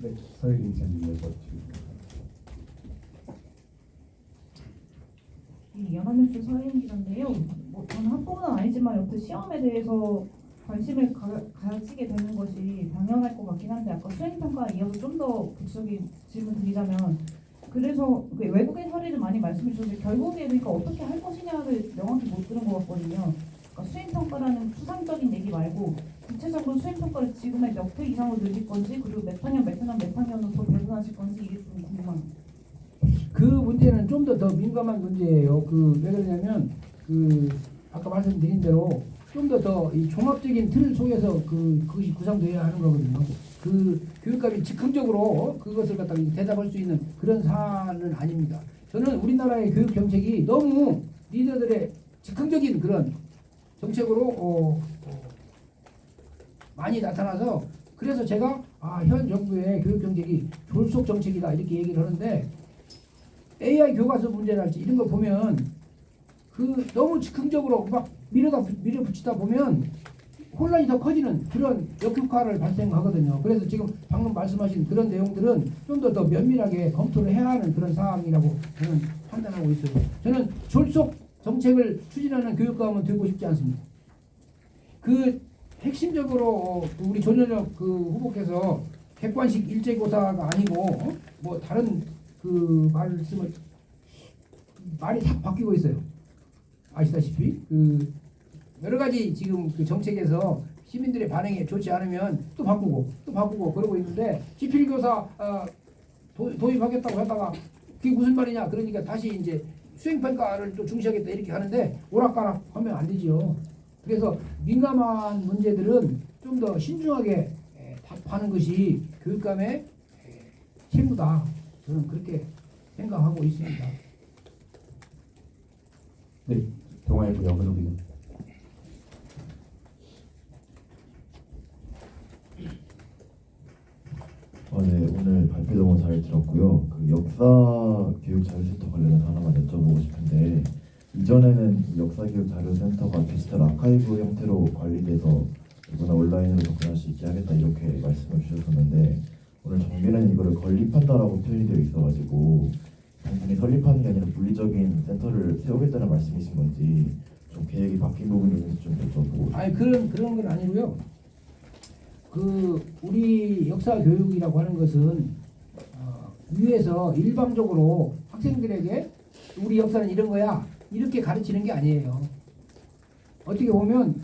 네, 서혜리 이사님 여쭤 연합뉴스 서혜인 기자인데요. 저는 학부모는 아니지만 여튼 시험에 대해서 관심을 가지게 되는 것이 당연할 것 같긴 한데 아까 수행평가에 이어서 좀 더 구체적인 질문 드리자면 그래서 외국인 사례를 많이 말씀해 주셨는데 결국에 그러니까 어떻게 할 것이냐를 명확히 못 들은 것 같거든요. 그러니까 수행평가라는 추상적인 얘기 말고 구체적으로 수행평가를 지금의 몇 회 이상으로 늘릴 건지 그리고 몇 학년으로 더 배분하실 건지 이게 좀 궁금합니다. 그 문제는 좀 더 민감한 문제예요. 왜 그러냐면 아까 말씀드린 대로 좀 더 이 종합적인 틀 속에서 그것이 구성되어야 하는 거거든요. 교육감이 즉흥적으로 그것을 갖다가 대답할 수 있는 그런 사안은 아닙니다. 저는 우리나라의 교육 정책이 너무 리더들의 즉흥적인 그런 정책으로 많이 나타나서 그래서 제가 현 정부의 교육 정책이 졸속 정책이다 이렇게 얘기를 하는데 AI 교과서 문제랄지 이런 거 보면 너무 즉흥적으로 막 밀어붙이다 보면 혼란이 더 커지는 그런 역효과를 발생하거든요. 그래서 지금 방금 말씀하신 그런 내용들은 좀 더 면밀하게 검토를 해야 하는 그런 사항이라고 저는 판단하고 있어요. 저는 졸속 정책을 추진하는 교육감은 되고 싶지 않습니다. 핵심적으로 우리 조현혁 후보께서 객관식 일제고사가 아니고 다른 말이 탁 바뀌고 있어요. 아시다시피 여러 가지 지금 정책에서 시민들의 반응이 좋지 않으면 또 바꾸고 그러고 있는데 지필교사 도입하겠다고 하다가 그게 무슨 말이냐 그러니까 다시 이제 수행평가를 또 중시하겠다 이렇게 하는데 오락가락 하면 안 되지요. 그래서 민감한 문제들은 좀 더 신중하게 답하는 것이 교육감의 책무다. 저는 그렇게 생각하고 있습니다. 네, 동아일보 여근호 기자. 네, 오늘 발표 너무 잘 들었고요. 역사 교육 자료센터 관련해서 하나만 여쭤보고 싶은데 이전에는 역사 교육 자료센터가 디지털 아카이브 형태로 관리돼서 누구나 온라인으로 접근할 수 있게 하겠다 이렇게 말씀을 주셨었는데 오늘 정비는 이거를 건립한다라고 표현이 되어 있어가지고 단순히 설립하는 게 아니라 물리적인 센터를 세우겠다는 말씀이신 건지 좀 계획이 바뀐 부분이 있는지 좀 여쭤보고. 아니 그런 건 아니고요. 우리 역사 교육이라고 하는 것은 위에서 일방적으로 학생들에게 우리 역사는 이런 거야 이렇게 가르치는 게 아니에요. 어떻게 보면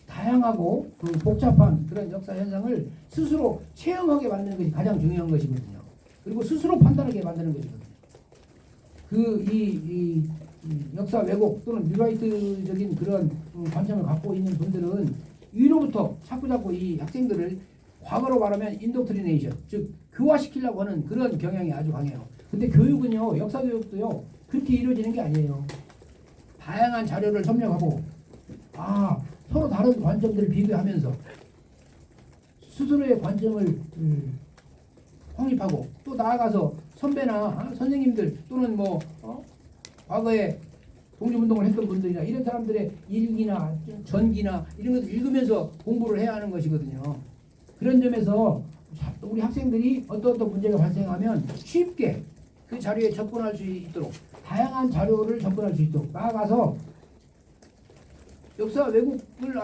다양하고 복잡한 그런 역사 현상을 스스로 체험하게 만드는 것이 가장 중요한 것이거든요. 그리고 스스로 판단하게 만드는 것이거든요. 역사 왜곡 또는 뉴라이트적인 그런 관점을 갖고 있는 분들은 위로부터 자꾸 이 학생들을 과거로 말하면 인도트리네이션, 즉 교화시키려고 하는 그런 경향이 아주 강해요. 근데 교육은요, 역사 교육도요, 그렇게 이루어지는 게 아니에요. 다양한 자료를 섭렵하고, 서로 다른 관점들을 비교하면서 스스로의 관점을 확립하고, 또 나아가서 선배나 선생님들 또는 과거에 독립운동을 했던 분들이나 이런 사람들의 일기나 전기나 이런 것을 읽으면서 공부를 해야 하는 것이거든요. 그런 점에서 우리 학생들이 어떤 문제가 발생하면 쉽게 그 자료에 접근할 수 있도록 다양한 자료를 접근할 수 있도록 나아가서 역사 왜곡을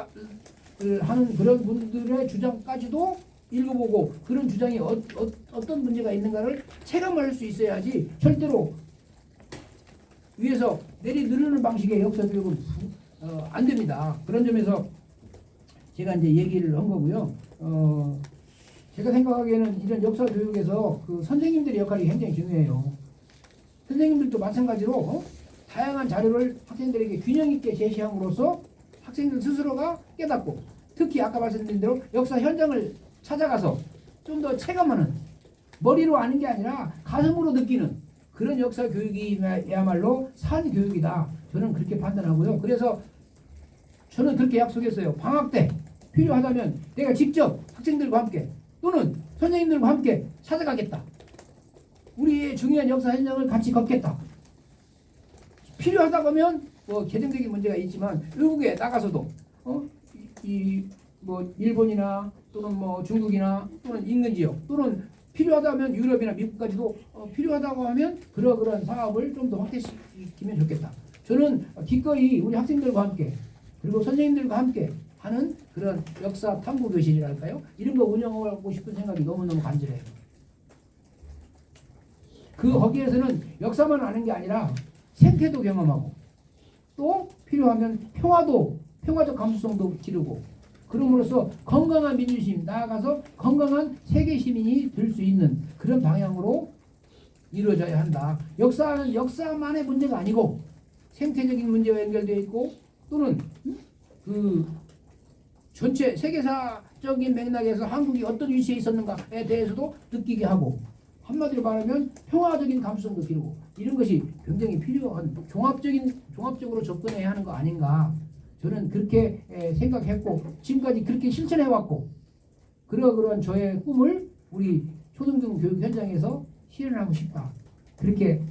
하는 그런 분들의 주장까지도 읽어보고 그런 주장이 어떤 문제가 있는가를 체감할 수 있어야지 절대로 위에서 내리 누르는 방식의 역사 교육은 안 됩니다. 그런 점에서 제가 이제 얘기를 한 거고요. 제가 생각하기에는 이런 역사 교육에서 그 선생님들의 역할이 굉장히 중요해요. 선생님들도 마찬가지로 다양한 자료를 학생들에게 균형 있게 제시함으로써 학생들 스스로가 깨닫고 특히 아까 말씀드린 대로 역사 현장을 찾아가서 좀 더 체감하는 머리로 아는 게 아니라 가슴으로 느끼는 그런 역사 교육이야말로 산 교육이다. 저는 그렇게 판단하고요. 그래서 저는 그렇게 약속했어요. 방학 때 필요하다면 내가 직접 학생들과 함께 또는 선생님들과 함께 찾아가겠다. 우리의 중요한 역사 현장을 같이 걷겠다. 필요하다고 하면 계정적인 문제가 있지만 외국에 나가서도 일본이나 또는 중국이나 또는 인근 지역 또는 필요하다면 유럽이나 미국까지도 필요하다고 하면 그러한 사업을 좀 더 확대시키면 좋겠다. 저는 기꺼이 우리 학생들과 함께 그리고 선생님들과 함께 하는 그런 역사 탐구 교실이랄까요? 이런 거 운영하고 싶은 생각이 너무너무 간절해요. 거기에서는 역사만 아는 게 아니라 생태도 경험하고 또 필요하면 평화적 감수성도 기르고 그럼으로써 건강한 민주심 나아가서 건강한 세계 시민이 될 수 있는 그런 방향으로 이루어져야 한다. 역사는 역사만의 문제가 아니고 생태적인 문제와 연결되어 있고 또는 그 전체 세계사적인 맥락에서 한국이 어떤 위치에 있었는가에 대해서도 느끼게 하고 한마디로 말하면 평화적인 감수성도 기르고 이런 것이 굉장히 필요한 종합적으로 접근해야 하는 거 아닌가. 저는 그렇게 생각했고 지금까지 그렇게 실천해왔고 그러한 저의 꿈을 우리 초등등 교육 현장에서 실현하고 싶다. 그렇게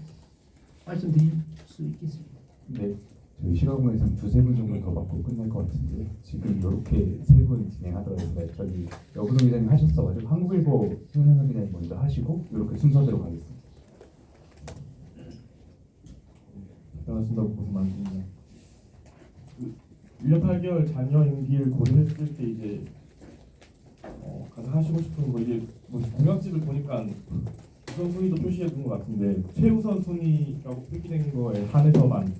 말씀드릴 수 있겠습니다. 네, 저희 시각공예상 두세 분 정도 더 받고 끝날 것 같은데 지금 이렇게 세 분 진행하더라고요. 저기 여근호 기자님 하셨어가지고 한국일보 신현상 기자님 먼저 하시고 이렇게 순서대로 가겠습니다. 반갑습니다. 고생 많습니다. 1년 8개월 자녀 임기를 고려했을 때 이제 가장 하시고 싶은 거 이게 공약집을 보니까 우선 순위도 표시해 둔 것 같은데 최우선 순위라고 표기된 거에 한해서만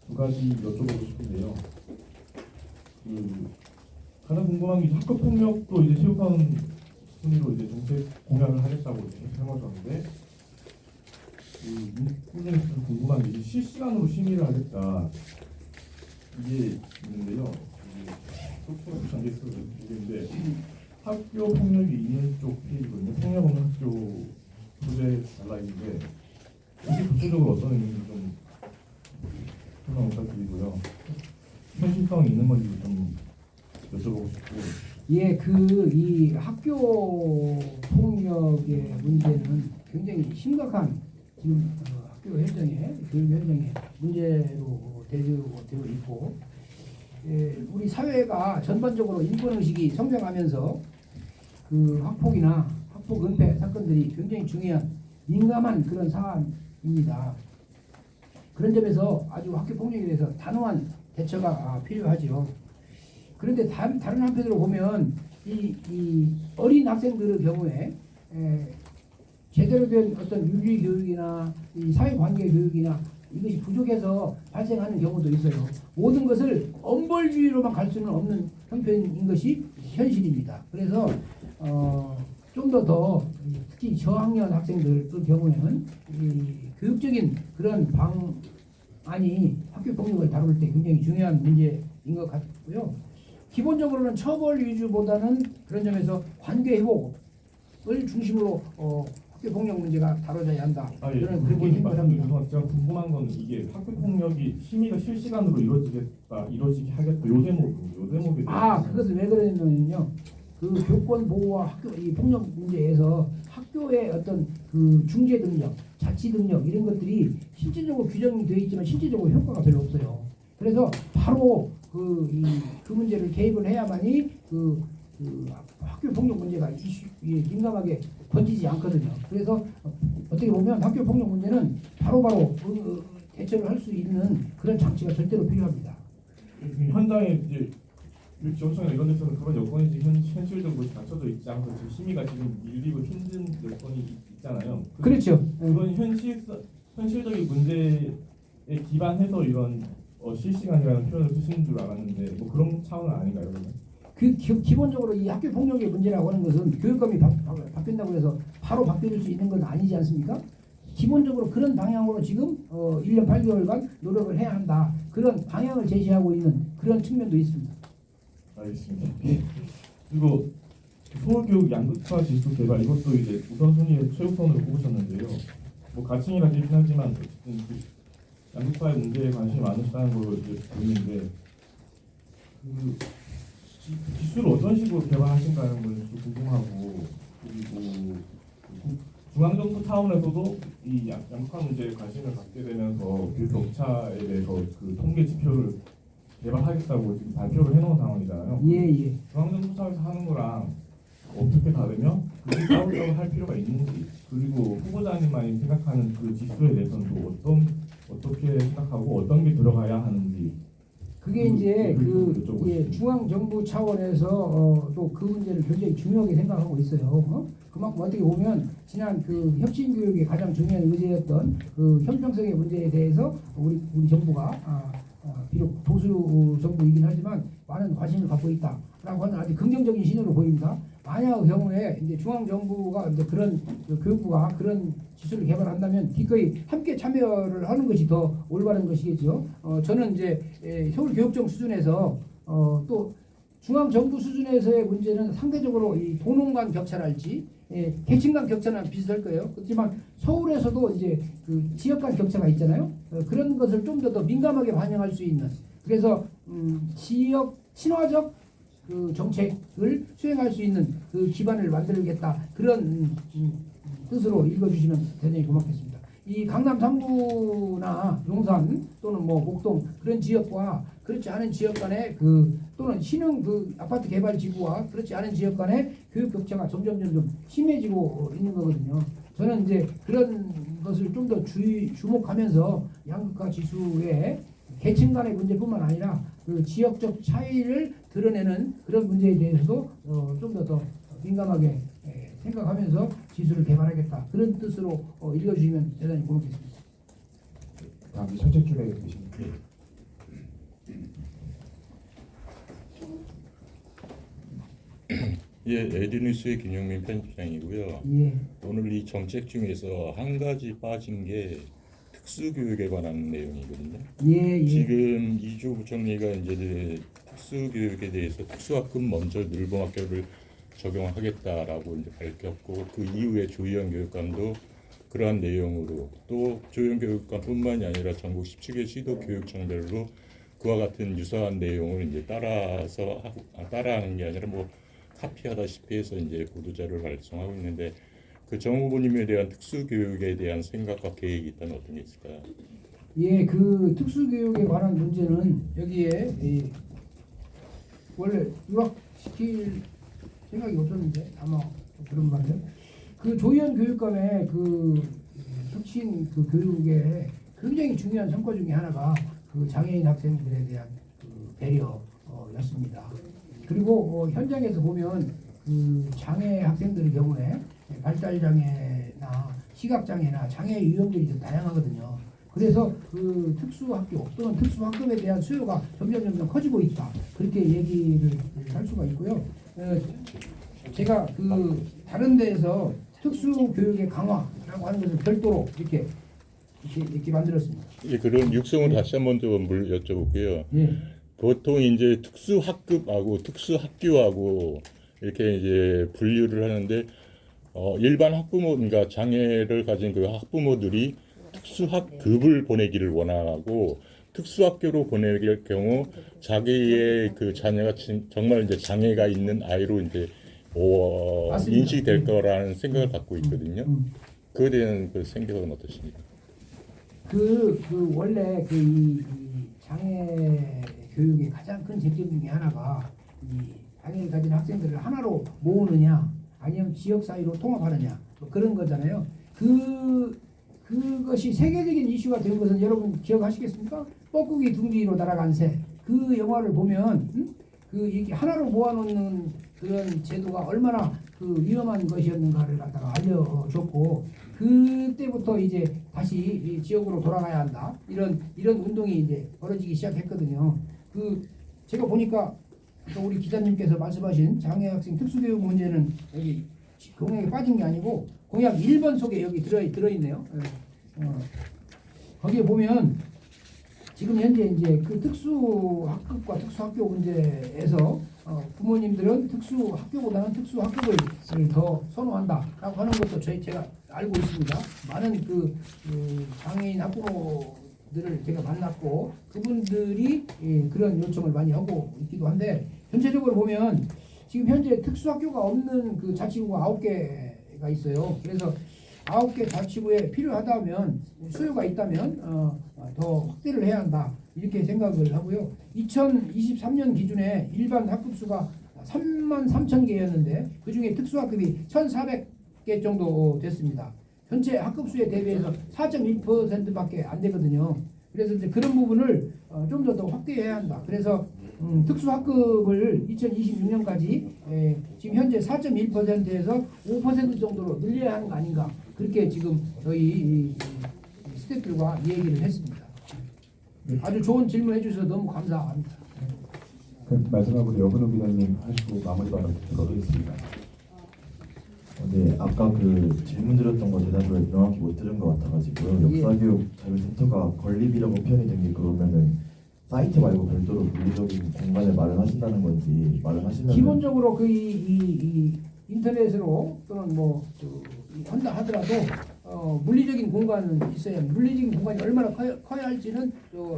두 가지 여쭤보고 싶은데요. 가장 궁금한 게 학교 폭력도 이제 최우선 순위로 이제 정책 공약을 하겠다고 이렇게 해놓으셨는데 굉장히 좀 궁금한 게 이제 실시간으로 심의를 하겠다. 이게 있는데요. 소프트웨어 장비에서 모르겠는데 학교 폭력이 있는 쪽 페이지거든요. 폭력 없는 학교 소재 달라 있는데 이게 구체적으로 어떤 의미인지 좀 설명 부탁드리고요. 현실성이 있는 건지 좀 여쭤보고 싶고. 예, 이 학교 폭력의 문제는 굉장히 심각한 지금 학교 현장에 교육 현장에 문제로 대두되어 있고, 우리 사회가 전반적으로 인권 의식이 성장하면서 그 학폭이나 학폭 은폐 사건들이 굉장히 중요한 민감한 그런 사안입니다. 그런 점에서 아주 학교 폭력에 대해서 단호한 대처가 필요하죠. 그런데 다른 한편으로 보면 이 어린 학생들의 경우에 제대로 된 어떤 윤리 교육이나 이 사회관계 교육이나 이것이 부족해서 발생하는 경우도 있어요. 모든 것을 엄벌주의로만 갈 수는 없는 형편인 것이 현실입니다. 그래서 좀 더 특히 저학년 학생들 경우에는 이 교육적인 그런 안이 학교 폭력을 다룰 때 굉장히 중요한 문제인 것 같고요. 기본적으로는 처벌 위주보다는 그런 점에서 관계 회복을 중심으로 학교 폭력 문제가 다뤄져야 한다. 예. 저는 그렇게 생각합니다. 죄송합니다. 제가 궁금한 건 이게 학교 폭력이 심의가 실시간으로 이루어지게 하겠다. 요 대목에 대해서. 그것은 왜 그러냐면요. 그 교권 보호와 학교 이 폭력 문제에서 학교의 어떤 그 중재 능력, 자치 능력 이런 것들이 실질적으로 규정이 되어 있지만 실질적으로 효과가 별로 없어요. 그래서 바로 그 문제를 개입을 해야만이 그 학교 폭력 문제가 민감하게 번지지 않거든요. 그래서 어떻게 보면 학교 폭력 문제는 바로바로 대처를 할 수 있는 그런 장치가 절대로 필요합니다. 현장에 이제 지역청이나 이런 데서는 그런 여건이 지금 현실적으로 갖춰져 있지 않고 지금 심의가 지금 밀리고 힘든 여건이 있잖아요. 그렇죠. 그런 현실적인 문제에 기반해서 이런 실시간이라는 표현을 쓰시는 줄 알았는데 뭐 그런 차원은 아닌가요? 그러면? 기본적으로 이 학교 폭력의 문제라고 하는 것은 교육감이 바뀐다고 해서 바로 바뀌어질 수 있는 건 아니지 않습니까? 기본적으로 그런 방향으로 지금 1년 8개월간 노력을 해야 한다. 그런 방향을 제시하고 있는 그런 측면도 있습니다. 알겠습니다. 그리고 서울교육 양극화 지수 개발 이것도 이제 우선순위의 최우선으로 꼽으셨는데요. 뭐 가칭이라 되긴 하지만 어쨌든 그 양극화의 문제에 관심이 많으시다는 걸로 이제 보이는데 그 지수를 어떤 식으로 개발하신가는 걸 좀 궁금하고 그리고 중앙정부 차원에서도 이 양극화 문제에 관심을 갖게 되면서 교육 격차에 대해서 그 통계 지표를 개발하겠다고 지금 발표를 해놓은 상황이잖아요. 예. 중앙정부 차원에서 하는 거랑 어떻게 다르며 그게 따로따로 할 필요가 있는지 그리고 후보자님만이 생각하는 그 지수에 대해서는 또 어떻게 생각하고 어떤 게 들어가야 하는지 그게 이제 중앙 정부 차원에서 또 그 문제를 굉장히 중요하게 생각하고 있어요. 그만큼 어떻게 보면 지난 그 혁신 교육의 가장 중요한 의제였던 그 형평성의 문제에 대해서 우리 정부가 비록 보수 정부이긴 하지만 많은 관심을 갖고 있다라고 하는 아주 긍정적인 신호로 보입니다. 만약 경우에 이제 중앙 정부가 이제 그런 교육부가 그런 지수를 개발한다면 기꺼이 함께 참여를 하는 것이 더 올바른 것이겠죠. 저는 이제 서울교육청 수준에서 또 중앙 정부 수준에서의 문제는 상대적으로 이 도농 간 격차랄지 계층 간 격차는 비슷할 거예요. 그렇지만 서울에서도 이제 그 지역 간 격차가 있잖아요. 그런 것을 좀 더 민감하게 반영할 수 있는 그래서 지역 친화적 그 정책을 수행할 수 있는 그 기반을 만들겠다 그런 뜻으로 읽어주시면 대단히 고맙겠습니다. 이 강남 3구나 용산 또는 뭐 목동 그런 지역과 그렇지 않은 지역 간의 또는 신흥 아파트 개발 지구와 그렇지 않은 지역 간의 교육 격차가 점점 심해지고 있는 거거든요. 저는 이제 그런 것을 좀 더 주목하면서 양극화 지수의 계층 간의 문제뿐만 아니라 그 지역적 차이를 드러내는 그런 문제에 대해서도 좀 더 민감하게 생각하면서 지수를 개발하겠다 그런 뜻으로 읽어주시면 대단히 고맙겠습니다. 다음 첫째 줄에 계신 분. 에듀뉴스의 김영민 편집장이고요. 예. 오늘 이 정책 중에서 한 가지 빠진 게 특수교육에 관한 내용이거든요. 예. 지금 이주 부총리가 이제 특수교육에 대해서 특수학급 먼저 늘봄학교를 적용하겠다라고 이제 밝혔고 그 이후에 조희연 교육감도 그러한 내용으로 또 조희연 교육감뿐만이 아니라 전국 17개 시도 교육청별로 그와 같은 유사한 내용을 이제 따라하는 게 아니라 뭐 카피하다시피 해서 이제 보도자료를 발송하고 있는데 그 정 후보님에 대한 특수교육에 대한 생각과 계획이 있다면 어떤 게 있을까요? 예, 그 특수교육에 관한 문제는 여기에 원래 유학시킬 생각이 없었는데 아마 그런 것 같아요. 그 조희연 교육감의 그 혁신 그 교육의 굉장히 중요한 성과 중에 하나가 그 장애인 학생들에 대한 그 배려였습니다. 그리고 현장에서 보면 그 장애 학생들의 경우에 발달 장애나 시각 장애나 장애 유형들이 다양하거든요. 그래서 그 특수학교 또는 특수학급에 대한 수요가 점점 커지고 있다. 그렇게 얘기를 할 수가 있고요. 제가 그 다른 데에서 특수교육의 강화라고 하는 것을 별도로 이렇게 이렇게 만들었습니다. 예, 그런 육성을 다시 한번 좀 여쭤볼게요. 예. 보통 이제 특수학급하고 특수학교하고 이렇게 이제 분류를 하는데 일반 학부모, 그러니까 장애를 가진 그 학부모들이 특수학급을 보내기를 원하고 특수학교로 보낼 경우 자기의 그 자녀가 정말 이제 장애가 있는 아이로 이제 맞습니다. 인식될 거라는 생각을 갖고 있거든요. 그에 대한 그 생각은 어떠십니까? 그 원래 이 장애 교육의 가장 큰 쟁점 중에 하나가 이 장애를 가진 학생들을 하나로 모으느냐 아니면 지역 사이로 통합하느냐 뭐 그런 거잖아요. 그것이 세계적인 이슈가 된 것은 여러분 기억하시겠습니까? 뻐꾸기 둥지로 날아간 새. 그 영화를 보면 이렇게 하나로 모아놓는 그런 제도가 얼마나 그 위험한 것이었는가를 갖다가 알려줬고 그때부터 이제 다시 이 지역으로 돌아가야 한다. 이런 운동이 이제 벌어지기 시작했거든요. 제가 보니까 또 우리 기자님께서 말씀하신 장애 학생 특수교육 문제는 여기 공약에 빠진 게 아니고 공약 1번 속에 여기 들어있네요. 거기에 보면 지금 현재 이제 그 특수학급과 특수학교 문제에서 부모님들은 특수학교보다는 특수학급을 더 선호한다라고 하는 것도 제가 알고 있습니다. 많은 그 장애인 학부모들을 제가 만났고 그분들이 그런 요청을 많이 하고 있기도 한데 전체적으로 보면 지금 현재 특수학교가 없는 그 자치구가 9개가 있어요. 그래서 9개 자치구에 필요하다면 수요가 있다면 더 확대를 해야 한다 이렇게 생각을 하고요. 2023년 기준에 일반 학급수가 33,000개였는데 그중에 특수학급이 1,400개 정도 됐습니다. 전체 학급수에 대비해서 4.1%밖에 안 되거든요. 그래서 이제 그런 부분을 좀 더 확대해야 한다. 그래서 특수학급을 2026년까지 지금 현재 4.1%에서 5% 정도로 늘려야 하는 거 아닌가 그렇게 지금 저희 스태프들과 얘기를 했습니다. 아주 좋은 질문 해주셔서 너무 감사합니다. 마지막으로 여근호 기자님 하시고 마무리 발언 듣도록 하겠습니다. 네, 아까 그 질문 드렸던 거 대답을 명확히 못 들은 것 같아가지고요. 역사교육 자료센터가 건립이라고 표현이 된 게 그러면은 사이트 말고 별도로 물리적인 공간을 마련하신다는 건지 마련하시면 기본적으로 이 인터넷으로 또는 한다 하더라도 물리적인 공간은 있어야 물리적인 공간이 얼마나 커야 할지는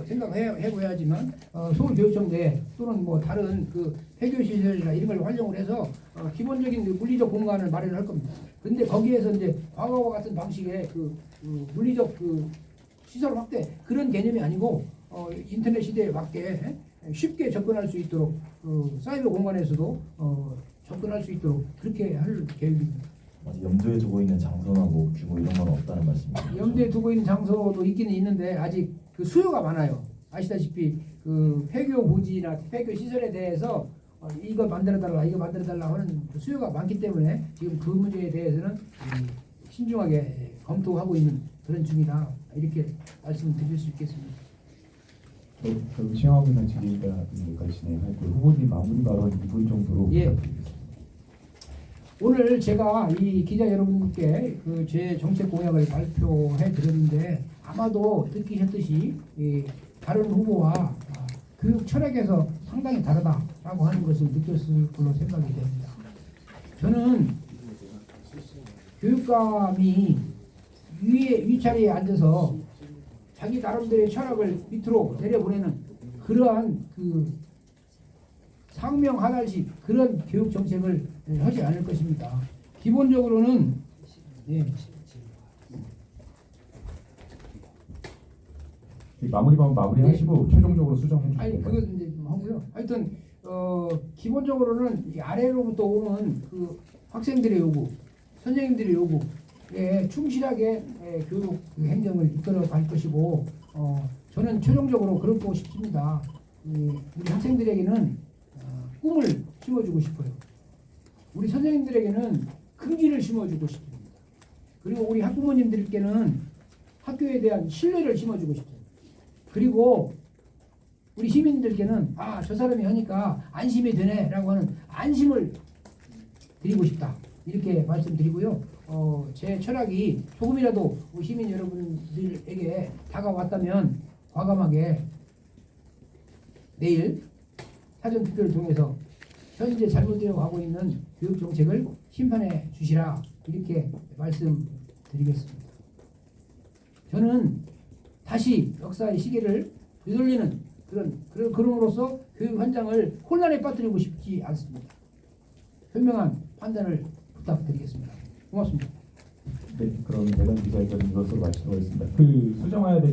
생각해봐야지만 서울교육청 내 또는 다른 그 폐교시설이나 이런 걸 활용을 해서 기본적인 그 물리적 공간을 마련할 겁니다. 근데 거기에서 이제 과거와 같은 방식의 물리적 시설 확대 그런 개념이 아니고 인터넷 시대에 맞게 쉽게 접근할 수 있도록 사이버 공간에서도 접근할 수 있도록 그렇게 할 계획입니다. 아직 염두에 두고 있는 장소나 규모 이런 건 없다는 말씀이시죠? 염두에 두고 있는 장소도 있기는 있는데 아직 그 수요가 많아요. 아시다시피 그 폐교 부지나 폐교 시설에 대해서 이거 만들어달라 이거 만들어달라 하는 그 수요가 많기 때문에 지금 그 문제에 대해서는 신중하게 검토하고 있는 그런 중이다 이렇게 말씀드릴 수 있겠습니다. 그럼 시행하고는 질의까지 진행하고 후보님 마무리 발언 2분 정도로 부탁드리겠습니다. 오늘 제가 이 기자 여러분께 제 정책 공약을 발표해 드렸는데 아마도 느끼셨듯이 다른 후보와 교육 철학에서 상당히 다르다라고 하는 것을 느꼈을 걸로 생각이 됩니다. 저는 교육감이 위자리에 앉아서 자기 나름대로의 철학을 밑으로 내려보내는 그러한 상명하달식 그런 교육 정책을 하지 않을 것입니다. 기본적으로는 마무리하시고 최종적으로 수정해 주세요. 아니 그건 이제 하고요. 하여튼 기본적으로는 이 아래로부터 오는 그 학생들의 요구, 선생님들의 요구에 충실하게 교육 행정을 이끌어 갈 것이고 저는 최종적으로 그렇고 싶습니다. 우리 학생들에게는 꿈을 심어주고 싶어요. 우리 선생님들에게는 긍지를 심어주고 싶습니다. 그리고 우리 학부모님들께는 학교에 대한 신뢰를 심어주고 싶습니다. 그리고 우리 시민들께는 저 사람이 하니까 안심이 되네라고 하는 안심을 드리고 싶다. 이렇게 말씀드리고요. 제 철학이 조금이라도 시민 여러분들에게 다가왔다면 과감하게 내일 사전 투표를 통해서 현재 잘못되어 가고 있는 교육 정책을 심판해 주시라 이렇게 말씀드리겠습니다. 저는 다시 역사의 시계를 되돌리는 그럼으로써 교육 현장을 혼란에 빠뜨리고 싶지 않습니다. 현명한 판단을 부탁드리겠습니다. 고맙습니다. 네, 그럼 대단 기자회견 이것으로 마치도록 하겠습니다. 그 수정해야 될